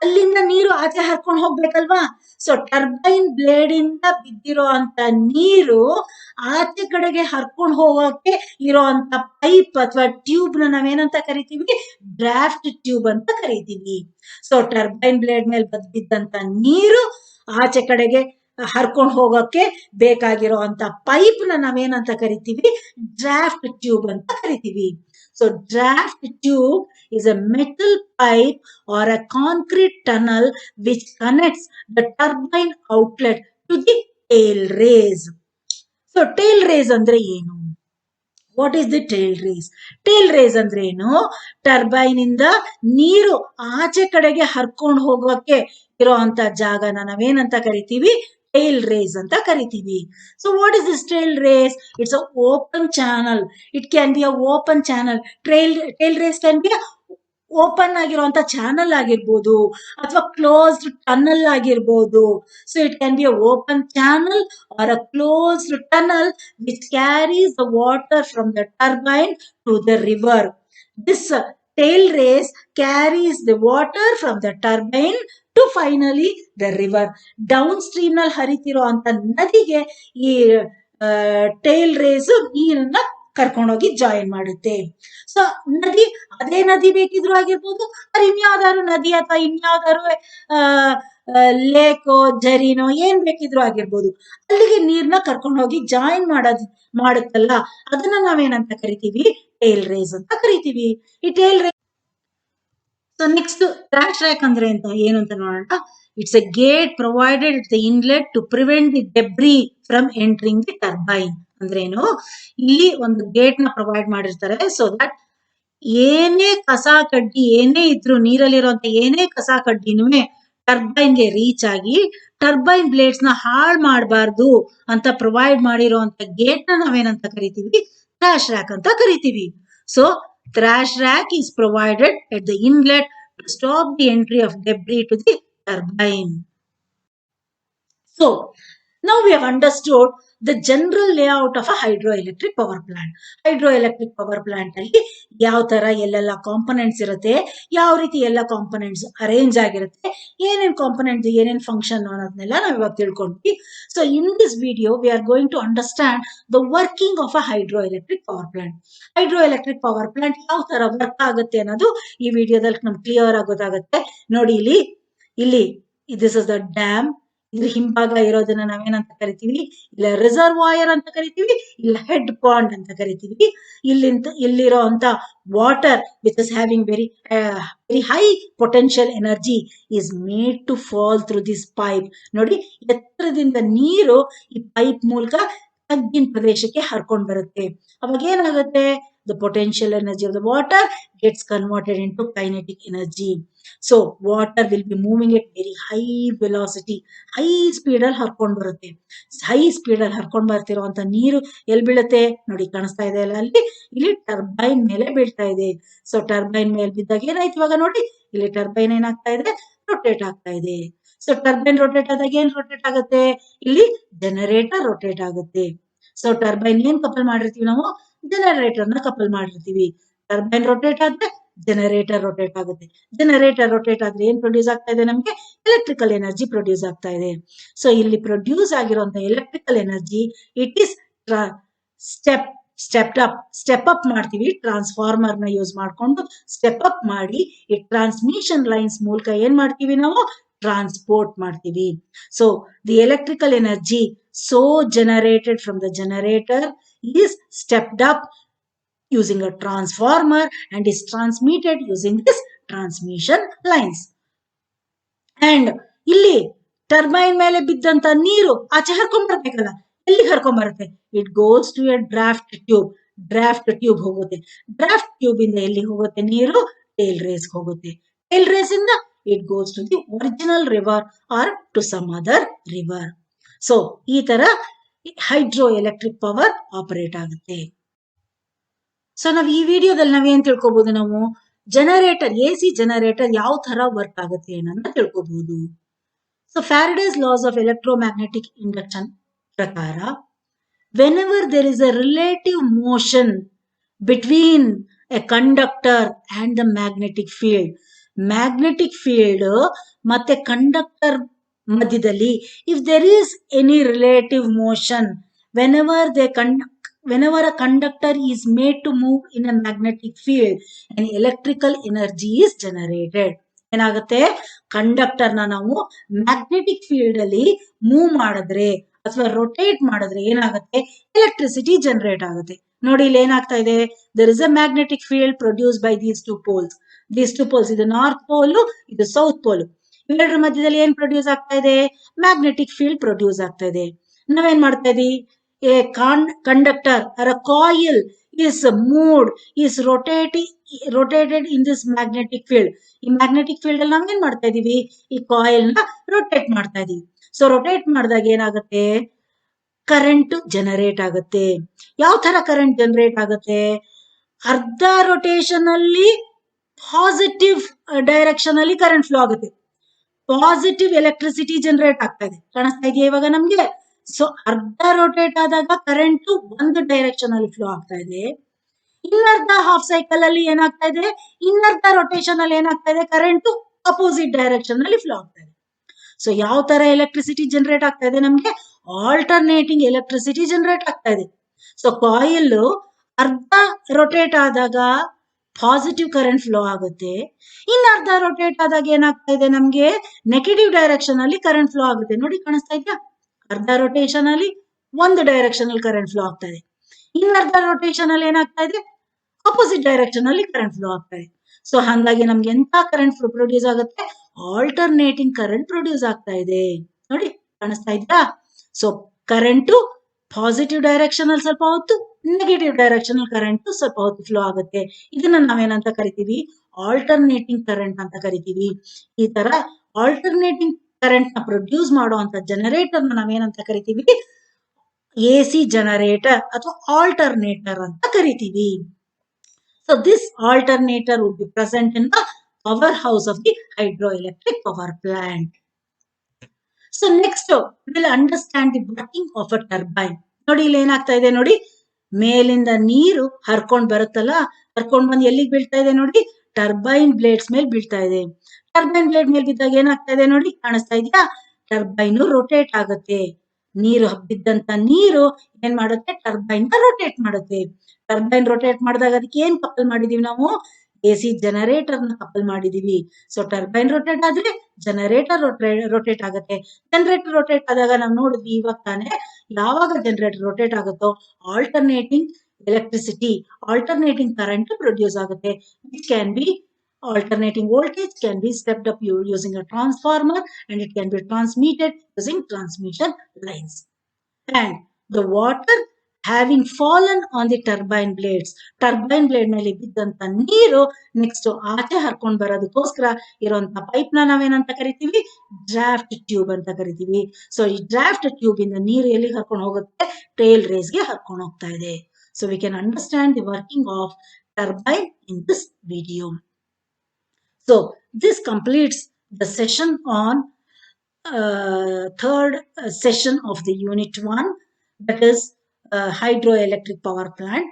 ಅಲ್ಲಿಂದ ನೀರು ಆಚೆ ಹರ್ಕೊಂಡು ಹೋಗ್ಬೇಕಲ್ವಾ? ಸೊ ಟರ್ಬೈನ್ ಬ್ಲೇಡ್ ಇಂದ ಬಿದ್ದಿರೋ ಅಂತ ನೀರು ಆಚೆ ಕಡೆಗೆ ಹರ್ಕೊಂಡು ಹೋಗೋಕೆ ಇರೋಂತ ಪೈಪ್ ಅಥವಾ ಟ್ಯೂಬ್ ನ ನಾವೇನಂತ ಕರಿತೀವಿ? ಡ್ರಾಫ್ಟ್ ಟ್ಯೂಬ್ ಅಂತ ಕರಿತೀವಿ. ಸೊ ಟರ್ಬೈನ್ ಬ್ಲೇಡ್ ಮೇಲೆ ಬಿದ್ದಂತ ನೀರು ಆಚೆ ಕಡೆಗೆ ಹರ್ಕೊಂಡು ಹೋಗೋಕೆ ಬೇಕಾಗಿರುವಂತ ಪೈಪ್ ನ ನಾವೇನಂತ ಕರಿತೀವಿ? ಡ್ರಾಫ್ಟ್ ಟ್ಯೂಬ್ ಅಂತ ಕರಿತೀವಿ. So draft tube is a metal pipe or a concrete tunnel which connects the turbine outlet to the tail race. So tail race ಅಂದ್ರೆ ಏನು? What is the tail race? Tail race ಅಂದ್ರೆ ಏನು? ಟರ್ಬೈನ್ ಇಂದ ನೀರು ಆಚೆ ಕಡೆಗೆ ಹರ್ಕೊಂಡು ಹೋಗೋಕೆ ಇರೋ ಅಂತ ಜಾಗನ ನಾವೇನಂತ ಕರಿತೀವಿ? ಟೇಲ್ ರೇಸ್ ಅಂತ ಕರಿತೀವಿ. So what is this tail race? It's a open channel. It can be a open channel. Tail race can be open ಆಗಿರುವಂತ ಚಾನಲ್ ಆಗಿರ್ಬೋದು ಅಥವಾ ಕ್ಲೋಸ್ಡ್ ಟನಲ್ ಆಗಿರ್ಬೋದು. So it can be a open channel or a closed tunnel which carries the water from the turbine to the river. This tail race carries the water from the turbine to finally the river. Downstream ನಲ್ಲಿ ಹರಿತಿರೋ ಅಂತ ನದಿಗೆ ಈ ಟೇಲ್ ರೇಸ್ ನೀರನ್ನ ಕರ್ಕೊಂಡೋಗಿ ಜಾಯಿನ್ ಮಾಡುತ್ತೆ. ಸೊ ನದಿ, ಅದೇ ನದಿ ಬೇಕಿದ್ರು ಆಗಿರ್ಬೋದು, ಅದು ಇನ್ಯಾವ್ದಾದ್ರು ನದಿ ಅಥವಾ ಇನ್ಯಾವ್ದಾದ್ರು ಲೇಕೋ ಝರಿನೋ ಏನ್ ಬೇಕಿದ್ರು ಆಗಿರ್ಬೋದು, ಅಲ್ಲಿಗೆ ನೀರ್ನ ಕರ್ಕೊಂಡೋಗಿ ಜಾಯಿನ್ ಮಾಡುತ್ತಲ್ಲ, ಅದನ್ನ ನಾವೇನಂತ ಕರಿತೀವಿ? ಟೇಲ್ ರೇಸ್ ಅಂತ ಕರಿತೀವಿ. ಈ tail race. So next trash rack ಅಂದ್ರೆ ಏನು ಅಂತ ನೋಡೋಣ. It's a gate provided at the inlet to prevent the debris from entering the turbine. ಅಂದ್ರೇನು? ಇಲ್ಲಿ ಒಂದು ಗೇಟ್ ನ ಪ್ರೊವೈಡ್ ಮಾಡಿರ್ತಾರೆ, ಸೊ ದಟ್ ಏನೇ ಕಸ ಕಡ್ಡಿ ಏನೇ ಇದ್ರು, ನೀರಲ್ಲಿರುವಂತ ಏನೇ ಕಸ ಕಡ್ಡಿನೂ ಟರ್ಬೈನ್ಗೆ ರೀಚ್ ಆಗಿ ಟರ್ಬೈನ್ ಬ್ಲೇಡ್ಸ್ ನ ಹಾಳು ಮಾಡಬಾರ್ದು ಅಂತ ಪ್ರೊವೈಡ್ ಮಾಡಿರುವಂತ ಗೇಟ್ ನ ನಾವೇನಂತ ಕರಿತೀವಿ? ಟ್ರಾಶ್ ರ್ಯಾಕ್ ಅಂತ ಕರಿತೀವಿ. So trash rack is provided at the inlet to stop the entry of debris to the turbine. So now we have understood the general layout of a hydroelectric power plant. Hydroelectric power plant ಅಲ್ಲಿ ಯಾವ ತರ ಎಲ್ಲೆಲ್ಲ ಕಾಂಪೊನೆಂಟ್ಸ್ ಇರುತ್ತೆ, ಯಾವ ರೀತಿ ಎಲ್ಲ ಕಾಂಪೊನೆಂಟ್ಸ್ ಅರೇಂಜ್ ಆಗಿರುತ್ತೆ, ಏನೇನ್ ಕಾಂಪೊನೆಂಟ್ ಏನೇನ್ ಫಂಕ್ಷನ್ ಅನ್ನೋದನ್ನೆಲ್ಲ ನಾವು ಇವಾಗ ತಿಳ್ಕೊಂಡ್ವಿ. So in this video we are going to understand the working of a hydroelectric power plant. Hydroelectric power plant ಯಾವ ತರ ವರ್ಕ್ ಆಗುತ್ತೆ ಅನ್ನೋದು ಈ ವಿಡಿಯೋದಲ್ಲಿ ನಮ್ಗೆ ಕ್ಲಿಯರ್ ಆಗಿ ಗೊತ್ತಾಗುತ್ತೆ. ನೋಡಿ, ಇಲ್ಲಿ ದಿಸ್ ಇಸ್ ದ ಡ್ಯಾಮ್. ಇದ್ರ ಹಿಂಭಾಗ ಇರೋದನ್ನ ನಾವೇನಂತ ಕರಿತೀವಿ? ಇಲ್ಲ ರಿಸರ್ವಾಯರ್ ಅಂತ ಕರಿತೀವಿ, ಇಲ್ಲ ಹೆಡ್ ಪಾಂಡ್ ಅಂತ ಕರಿತೀವಿ. ಇಲ್ಲಿರೋ ಅಂತ water which is having very high potential energy is made to fall through this pipe. ನೋಡಿ, ಎತ್ತರದಿಂದ ನೀರು ಈ ಪೈಪ್ ಮೂಲಕ ತಗ್ಗಿನ ಪ್ರದೇಶಕ್ಕೆ ಹರ್ಕೊಂಡ್ ಬರುತ್ತೆ. ಅವಾಗ ಏನಾಗುತ್ತೆ? The potential energy of the water gets converted into kinetic energy. So water will be moving at very high velocity, high speed ಅಲ್ಲಿ ಹರ್ಕೊಂಡ್ ಬರುತ್ತೆ. ಹೈ ಸ್ಪೀಡ್ ಅಲ್ಲಿ ಹರ್ಕೊಂಡ್ ಬರ್ತಿರುವಂತ ನೀರು ಎಲ್ಲಿ ಬೀಳುತ್ತೆ? ನೋಡಿ, ಕಾಣಿಸ್ತಾ ಇದೆ ಅಲ್ಲ ಅಲ್ಲಿ, ಇಲ್ಲಿ ಟರ್ಬೈನ್ ಮೇಲೆ ಬೀಳ್ತಾ ಇದೆ. ಸೊ ಟರ್ಬೈನ್ ಮೇಲೆ ಬಿದ್ದಾಗ ಏನಾಯ್ತು? ಇವಾಗ ನೋಡಿ, ಇಲ್ಲಿ ಟರ್ಬೈನ್ ಏನಾಗ್ತಾ ಇದೆ? ರೊಟೇಟ್ ಆಗ್ತಾ ಇದೆ. ಸೊ ಟರ್ಬೈನ್ ರೊಟೇಟ್ ಆದಾಗ ಏನ್ ರೊಟೇಟ್ ಆಗುತ್ತೆ? ಇಲ್ಲಿ ಜನರೇಟರ್ ರೊಟೇಟ್ ಆಗುತ್ತೆ. ಸೊ ಟರ್ಬೈನ್ ಏನ್ ಕಪಲ್ ಮಾಡಿರ್ತೀವಿ ನಾವು? ಜನರೇಟರ್ ನ ಕಪಲ್ ಮಾಡಿರ್ತೀವಿ. ಟರ್ಬೈನ್ ರೊಟೇಟ್ ಆದ್ರೆ ಜನರೇಟರ್ ರೊಟೇಟ್ ಆಗುತ್ತೆ. ಜನರೇಟರ್ ರೊಟೇಟ್ ಆದ್ರೆ ಏನ್ ಪ್ರೊಡ್ಯೂಸ್ ಆಗ್ತಾ ಇದೆ? ನಮ್ಗೆ ಎಲೆಕ್ಟ್ರಿಕಲ್ ಎನರ್ಜಿ ಪ್ರೊಡ್ಯೂಸ್ ಆಗ್ತಾ ಇದೆ. ಸೊ ಇಲ್ಲಿ ಪ್ರೊಡ್ಯೂಸ್ ಆಗಿರುವಂತ electrical energy it is step up ಮಾಡ್ತೀವಿ. ಟ್ರಾನ್ಸ್ಫಾರ್ಮರ್ ನ ಯೂಸ್ ಮಾಡ್ಕೊಂಡು ಸ್ಟೆಪ್ ಅಪ್ ಮಾಡಿ ಈ ಟ್ರಾನ್ಸ್ಮಿಷನ್ ಲೈನ್ಸ್ ಮೂಲಕ ಏನ್ ಮಾಡ್ತೀವಿ? ನಾವು ಟ್ರಾನ್ಸ್ಪೋರ್ಟ್ ಮಾಡ್ತೀವಿ. So the electrical energy so generated from the generator is stepped up using a transformer and is transmitted using this transmission lines. And ಇಲ್ಲಿ ಟರ್ಬೈನ್ ಮೇಲೆ ಬಿದ್ದಂತ ನೀರು ಆಚೆ ಹರ್ಕೊಂಡ್ ಬರ್ಬೇಕಲ್ಲ, ಎಲ್ಲಿ ಹರ್ಕೊಂಡ್ ಬರುತ್ತೆ? It goes to a draft tube. Draft tube ಹೋಗುತ್ತೆ. ಡ್ರಾಫ್ಟ್ ಟ್ಯೂಬ್ ಇಂದ ಎಲ್ಲಿ ಹೋಗುತ್ತೆ ನೀರು? ಟೇಲ್ ರೇಸ್ ಹೋಗುತ್ತೆ. ಟೇಲ್ ರೇಸ್ ಇಂದ it goes to the original river or to some other river. So ಈ ತರ ಹೈಡ್ರೋ ಎಲೆಕ್ಟ್ರಿಕ್ ಪವರ್ ಆಪರೇಟ್ ಆಗುತ್ತೆ. ಸೊ ನಾವ್ ಈ ವಿಡಿಯೋದಲ್ಲಿ ನಾವೇನ್ ತಿಳ್ಕೊಬಹುದು? ನಾವು ಜನರೇಟರ್, ಎ ಸಿ ಜನರೇಟರ್ ಯಾವ ತರ ವರ್ಕ್ ಆಗುತ್ತೆ ಅನ್ನೋದನ್ನ ತಿಳ್ಕೊಬಹುದು. So Faraday's laws of electromagnetic induction ಪ್ರಕಾರ, whenever there is a relative motion between a conductor and the magnetic field, magnetic field ಮತ್ತೆ ಕಂಡಕ್ಟರ್ ಮಧ್ಯದಲ್ಲಿ if there is any relative motion, whenever a conductor is made to move in a magnetic field, an electrical energy is generated. ಏನಾಗುತ್ತೆ? ಕಂಡಕ್ಟರ್ ನ ನಾವು ಮ್ಯಾಗ್ನೆಟಿಕ್ ಫೀಲ್ಡ್ ಅಲ್ಲಿ ಮೂವ್ ಮಾಡಿದ್ರೆ ಅಥವಾ ರೊಟೇಟ್ ಮಾಡಿದ್ರೆ ಏನಾಗುತ್ತೆ? ಎಲೆಕ್ಟ್ರಿಸಿಟಿ ಜನರೇಟ್ ಆಗುತ್ತೆ. ನೋಡಿ, ಇಲ್ಲಿ ಏನಾಗ್ತಾ ಇದೆ? there is a magnetic field produced by these two poles. ಇದು ನಾರ್ತ್ ಪೋಲ್, ಇದು ಸೌತ್ ಪೋಲ್. ಇವೆರಡರ ಮಧ್ಯದಲ್ಲಿ ಏನ್ ಪ್ರೊಡ್ಯೂಸ್ ಆಗ್ತಾ ಇದೆ? ಮ್ಯಾಗ್ನೆಟಿಕ್ ಫೀಲ್ಡ್ ಪ್ರೊಡ್ಯೂಸ್ ಆಗ್ತಾ ಇದೆ. ನಾವೇನ್ ಮಾಡ್ತಾ ಇದೀವಿ? A conductor or a coil is moved, is rotated in this magnetic field. ಈ ಮ್ಯಾಗ್ನೆಟಿಕ್ ಫೀಲ್ಡ್ ಅಲ್ಲಿ ನಾವೇನ್ ಮಾಡ್ತಾ ಇದೀವಿ? ಈ ಕಾಯಿಲ್ ನ ರೊಟೇಟ್ ಮಾಡ್ತಾ ಇದೀವಿ. ಸೊ ರೊಟೇಟ್ ಮಾಡಿದಾಗ ಏನಾಗುತ್ತೆ? ಕರೆಂಟ್ ಜನರೇಟ್ ಆಗುತ್ತೆ. ಯಾವ ತರ ಕರೆಂಟ್ ಜನರೇಟ್ ಆಗುತ್ತೆ? ಅರ್ಧ ರೊಟೇಷನ್ ಅಲ್ಲಿ ಪಾಸಿಟಿವ್ ಡೈರೆಕ್ಷನ್ ಅಲ್ಲಿ ಕರೆಂಟ್ ಫ್ಲೋ ಆಗುತ್ತೆ. ಪಾಸಿಟಿವ್ ಎಲೆಕ್ಟ್ರಿಸಿಟಿ ಜನರೇಟ್ ಆಗ್ತಾ ಇದೆ. ಕಾಣಿಸ್ತಾ ಇದೆಯಾ ಇವಾಗ ನಮ್ಗೆ? ಸೊ ಅರ್ಧ ರೊಟೇಟ್ ಆದಾಗ ಕರೆಂಟ್ ಒಂದು ಡೈರೆಕ್ಷನ್ ಅಲ್ಲಿ ಫ್ಲೋ ಆಗ್ತಾ ಇದೆ. ಇನ್ನರ್ಧ ಹಾಫ್ ಸೈಕಲ್ ಅಲ್ಲಿ ಏನಾಗ್ತಾ ಇದೆ? ಇನ್ನರ್ಧ ರೊಟೇಷನ್ ಅಲ್ಲಿ ಏನಾಗ್ತಾ ಇದೆ? ಕರೆಂಟ್ ಅಪೋಸಿಟ್ ಡೈರೆಕ್ಷನ್ ಅಲ್ಲಿ ಫ್ಲೋ ಆಗ್ತಾ ಇದೆ. ಸೊ ಯಾವ ತರ ಎಲೆಕ್ಟ್ರಿಸಿಟಿ ಜನರೇಟ್ ಆಗ್ತಾ ಇದೆ? ನಮ್ಗೆ ಆಲ್ಟರ್ನೇಟಿಂಗ್ ಎಲೆಕ್ಟ್ರಿಸಿಟಿ ಜನರೇಟ್ ಆಗ್ತಾ ಇದೆ. ಸೊ ಕಾಯಿಲ್ ಅರ್ಧ ರೊಟೇಟ್ ಆದಾಗ ಪಾಸಿಟಿವ್ ಕರೆಂಟ್ ಫ್ಲೋ ಆಗುತ್ತೆ. ಇನ್ನು ಅರ್ಧ ರೊಟೇಟ್ ಆದಾಗ ಏನಾಗ್ತಾ ಇದೆ, ನಮ್ಗೆ ನೆಗೆಟಿವ್ ಡೈರೆಕ್ಷನ್ ಅಲ್ಲಿ ಕರೆಂಟ್ ಫ್ಲೋ ಆಗುತ್ತೆ. ನೋಡಿ, ಕಾಣಿಸ್ತಾ ಇದೆಯಾ? ಅರ್ಧ ರೊಟೇಷನ್ ಅಲ್ಲಿ ಒಂದು ಡೈರೆಕ್ಷನ್ ಅಲ್ಲಿ ಕರೆಂಟ್ ಫ್ಲೋ ಆಗ್ತಾ ಇದೆ. ಇನ್ನರ್ಧ ರೊಟೇಷನ್ ಅಲ್ಲಿ ಏನಾಗ್ತಾ ಇದೆ, ಅಪೋಸಿಟ್ ಡೈರೆಕ್ಷನ್ ಅಲ್ಲಿ ಕರೆಂಟ್ ಫ್ಲೋ ಆಗ್ತಾ ಇದೆ. ಸೊ ಹಾಗಾಗಿ ನಮ್ಗೆ ಎಂತ ಕರೆಂಟ್ ಪ್ರೊಡ್ಯೂಸ್ ಆಗುತ್ತೆ, ಆಲ್ಟರ್ನೇಟಿಂಗ್ ಕರೆಂಟ್ ಪ್ರೊಡ್ಯೂಸ್ ಆಗ್ತಾ ಇದೆ. ನೋಡಿ, ಕಾಣಿಸ್ತಾ ಇದೆಯಾ? ಸೊ ಕರೆಂಟು ಪಾಸಿಟಿವ್ ಡೈರೆಕ್ಷನ್ ಅಲ್ಲಿ ಸ್ವಲ್ಪ ಹೊತ್ತು, ನೆಗೆಟಿವ್ ಡೈರೆಕ್ಷನ್ ಅಲ್ಲಿ ಕರೆಂಟ್ ಸ್ವಲ್ಪ ಹೊತ್ತು ಫ್ಲೋ ಆಗುತ್ತೆ. ಇದನ್ನ ನಾವೇನಂತ ಕರಿತೀವಿ, ಆಲ್ಟರ್ನೇಟಿಂಗ್ ಕರೆಂಟ್ ಅಂತ ಕರಿತೀವಿ. ಈ ತರ ಆಲ್ಟರ್ನೇಟಿಂಗ್ ಕರೆಂಟ್ ನ ಪ್ರೊಡ್ಯೂಸ್ ಮಾಡುವಂತ ಜನರೇಟರ್ ನಾವೇನಂತ ಕರಿತೀವಿ, AC ಜನರೇಟರ್ ಅಥವಾ ಆಲ್ಟರ್ನೇಟರ್ ಅಂತ ಕರಿತೀವಿ. So this alternator would be present in the power house of the hydroelectric power plant. So next will understand the working of a turbine. ನೋಡಿ, ಇಲ್ಲಿ ಏನಾಗ್ತಾ ಇದೆ ನೋಡಿ, ಮೇಲಿಂದ ನೀರು ಹರ್ಕೊಂಡ್ ಬರುತ್ತಲ್ಲ, ಹರ್ಕೊಂಡ್ ಬಂದು ಎಲ್ಲಿಗೆ ಬೀಳ್ತಾ ಇದೆ ನೋಡಿ, ಟರ್ಬೈನ್ ಬ್ಲೇಡ್ಸ್ ಮೇಲೆ ಬೀಳ್ತಾ ಇದೆ. ಟರ್ಬೈನ್ ಬ್ಲೇಡ್ ಮೇಲೆ ಬಿದ್ದಾಗ ಏನಾಗ್ತಾ ಇದೆ ನೋಡಿ, ಕಾಣಿಸ್ತಾ ಇದೆಯಾ? ಟರ್ಬೈನ್ ರೊಟೇಟ್ ಆಗುತ್ತೆ. ನೀರು ಬಿದ್ದಂತ ನೀರು ಏನ್ ಮಾಡುತ್ತೆ, ಟರ್ಬೈನ್ ರೊಟೇಟ್ ಮಾಡುತ್ತೆ. ಟರ್ಬೈನ್ ರೊಟೇಟ್ ಮಾಡಿದಾಗ ಅದಕ್ಕೆ ಏನ್ ಕಪಲ್ ಮಾಡಿದೀವಿ ನಾವು, AC ಜನರೇಟರ್ ನ ಕಪಲ್ ಮಾಡಿದೀವಿ. ಸೊ ಟರ್ಬೈನ್ ರೊಟೇಟ್ ಆದ್ರೆ ಜನರೇಟರ್ ರೊಟೇಟ್ ಆಗುತ್ತೆ. ಜನರೇಟರ್ ರೊಟೇಟ್ ಆದಾಗ ನಾವು ನೋಡಿದ್ವಿ ಇವಾಗ ತಾನೆ, ಯಾವಾಗ ಜನರೇಟರ್ ರೊಟೇಟ್ ಆಗುತ್ತೋ alternating electricity, alternating current produce ಆಗುತ್ತೆ. Which can be alternating voltage can be stepped up using a transformer, and it can be transmitted using transmission lines. And the water having fallen on the turbine blades, turbine blade ನಲ್ಲಿ ಬಿದ್ದಂತ ನೀರು ನೆಕ್ಸ್ಟ್ ಆಚೆ ಹರ್ಕೊಂಡ್ ಬರೋದಕ್ಕೋಸ್ಕರ ಇರುವಂತ ಪೈಪ್ ನಾವೇನಂತ ಕರಿತೀವಿ, ಡ್ರಾಫ್ಟ್ ಟ್ಯೂಬ್ ಅಂತ ಕರಿತೀವಿ. ಸೊ ಈ ಡ್ರಾಫ್ಟ್ ಟ್ಯೂಬ್ ಇಂದ ನೀರು ಎಲ್ಲಿಗೆ ಹರ್ಕೊಂಡು ಹೋಗುತ್ತೆ, ಟೇಲ್ ರೇಸ್ ಗೆ ಹರ್ಕೊಂಡು ಹೋಗ್ತಾ ಇದೆ. So we can understand the working of turbine in this video. So this completes the session on third session of the unit 1, that is hydroelectric power plant.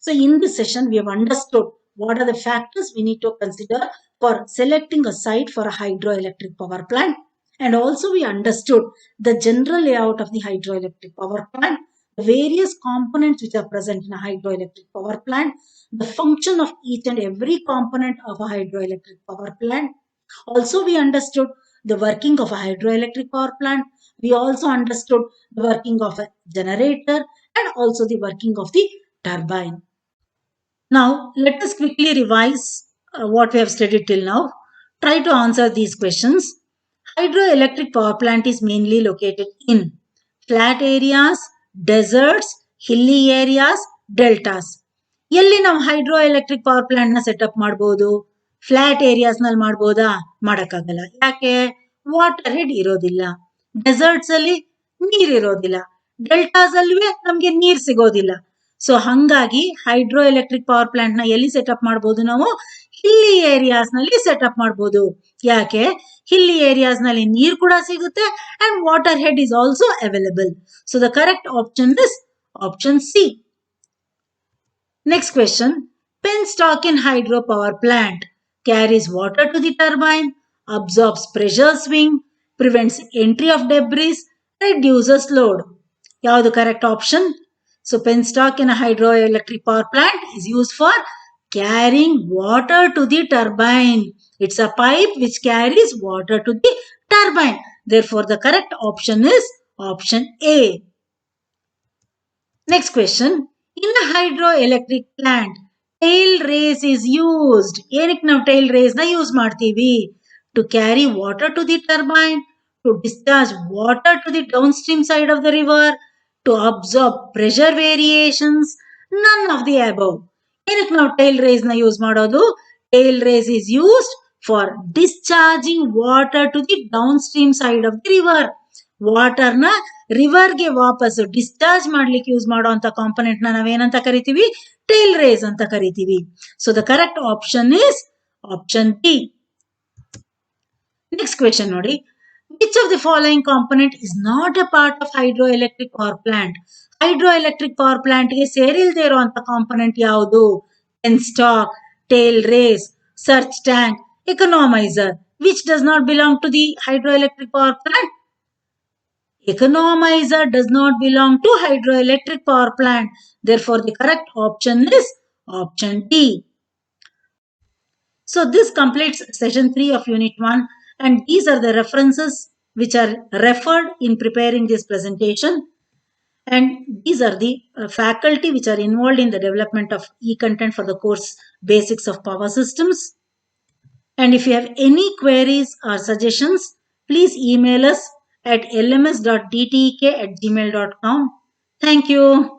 So in this session we have understood what are the factors we need to consider for selecting a site for a hydroelectric power plant, and also we understood the general layout of the hydroelectric power plant, the various components which are present in a hydroelectric power plant, the function of each and every component of a hydroelectric power plant. Also we understood the working of a hydroelectric power plant. We also understood the working of a generator and also the working of the turbine. Now let us quickly revise what we have studied till now. Try to answer these questions. Hydroelectric power plant is mainly located in flat areas, deserts, hilly areas, deltas. ಎಲ್ಲಿ ನಾವು ಹೈಡ್ರೋ ಎಲೆಕ್ಟ್ರಿಕ್ ಪವರ್ ಪ್ಲಾಂಟ್ ನ ಸೆಟಪ್ ಮಾಡಬಹುದು, ಫ್ಲಾಟ್ ಏರಿಯಾಸ್ ನಲ್ಲಿ ಮಾಡಬಹುದಾ, ಮಾಡಕ್ಕಾಗಲ್ಲ. ಯಾಕೆ? ವಾಟರ್ ಹೆಡ್ ಇರೋದಿಲ್ಲ. ಡೆಸರ್ಟ್ಸ್ ಅಲ್ಲಿ ನೀರ್ ಇರೋದಿಲ್ಲ. ಡೆಲ್ಟಾಸ್ ಅಲ್ಲಿವೆ ನಮ್ಗೆ ನೀರ್ ಸಿಗೋದಿಲ್ಲ. ಸೊ ಹಂಗಾಗಿ ಹೈಡ್ರೋ ಎಲೆಕ್ಟ್ರಿಕ್ ಪವರ್ ಪ್ಲಾಂಟ್ ನ ಎಲ್ಲಿ ಸೆಟಪ್ ಮಾಡಬಹುದು, ನಾವು ಹಿಲ್ಲಿ ಏರಿಯಾಸ್ ನಲ್ಲಿ ಸೆಟಪ್ ಮಾಡಬಹುದು. ಯಾಕೆ? ಹಿಲ್ಲಿ ಏರಿಯಾಸ್ ನಲ್ಲಿ ನೀರ್ ಕೂಡ ಸಿಗುತ್ತೆ and water head is also available. So the correct option is option C. Next question. Penstock in hydropower plant carries water to the turbine, absorbs pressure swing, prevents entry of debris, reduces load. Yavadu correct option? So penstock in a hydroelectric power plant is used for carrying water to the turbine. It's a pipe which carries water to the turbine. Therefore the correct option is option A. Next question. In a hydroelectric plant, tail race is used. ಏನಕ್ಕೆ ನಾವು tail race ನ ಯೂಸ್ ಮಾಡ್ತೀವಿ? To carry water to the turbine, to discharge water to the downstream side of the river, to absorb pressure variations, none of the above. ಏನಕ್ಕೆ ನಾವು tail race ನ ಯೂಸ್ ಮಾಡೋದು? Tail race is used for discharging water to the downstream side of the river. Water ನ ರಿವರ್ ಗೆ ವಾಪಸ್ ಡಿಸ್ಚಾರ್ಜ್ ಮಾಡ್ಲಿಕ್ಕೆ ಯೂಸ್ ಮಾಡುವಂತ ಕಾಂಪೊನೆಂಟ್ ನ ನಾವೇನಂತ ಕರಿತೀವಿ? ಟೇಲ್ ರೇಸ್ ಅಂತ ಕರಿತೀವಿ. So the correct option is option B. Next question ನೋಡಿ. Which of the following component is not a part of hydro electric power plant? Hydro electric power plant ಗೆ ಸೇರಿಲ್ದೇ ಇರುವಂತ ಕಾಂಪೊನೆಂಟ್ ಯಾವುದು? Penstock, tail race, surge tank, economizer. Which does not belong to the hydro electric power plant? Economizer does not belong to hydroelectric power plant. Therefore, the correct option is option D. So this completes session 3 of unit 1, and these are the references which are referred in preparing this presentation, and these are the faculty which are involved in the development of e-content for the course Basics of Power Systems. And if you have any queries or suggestions, please email us at lms.dtek@gmail.com. Thank you.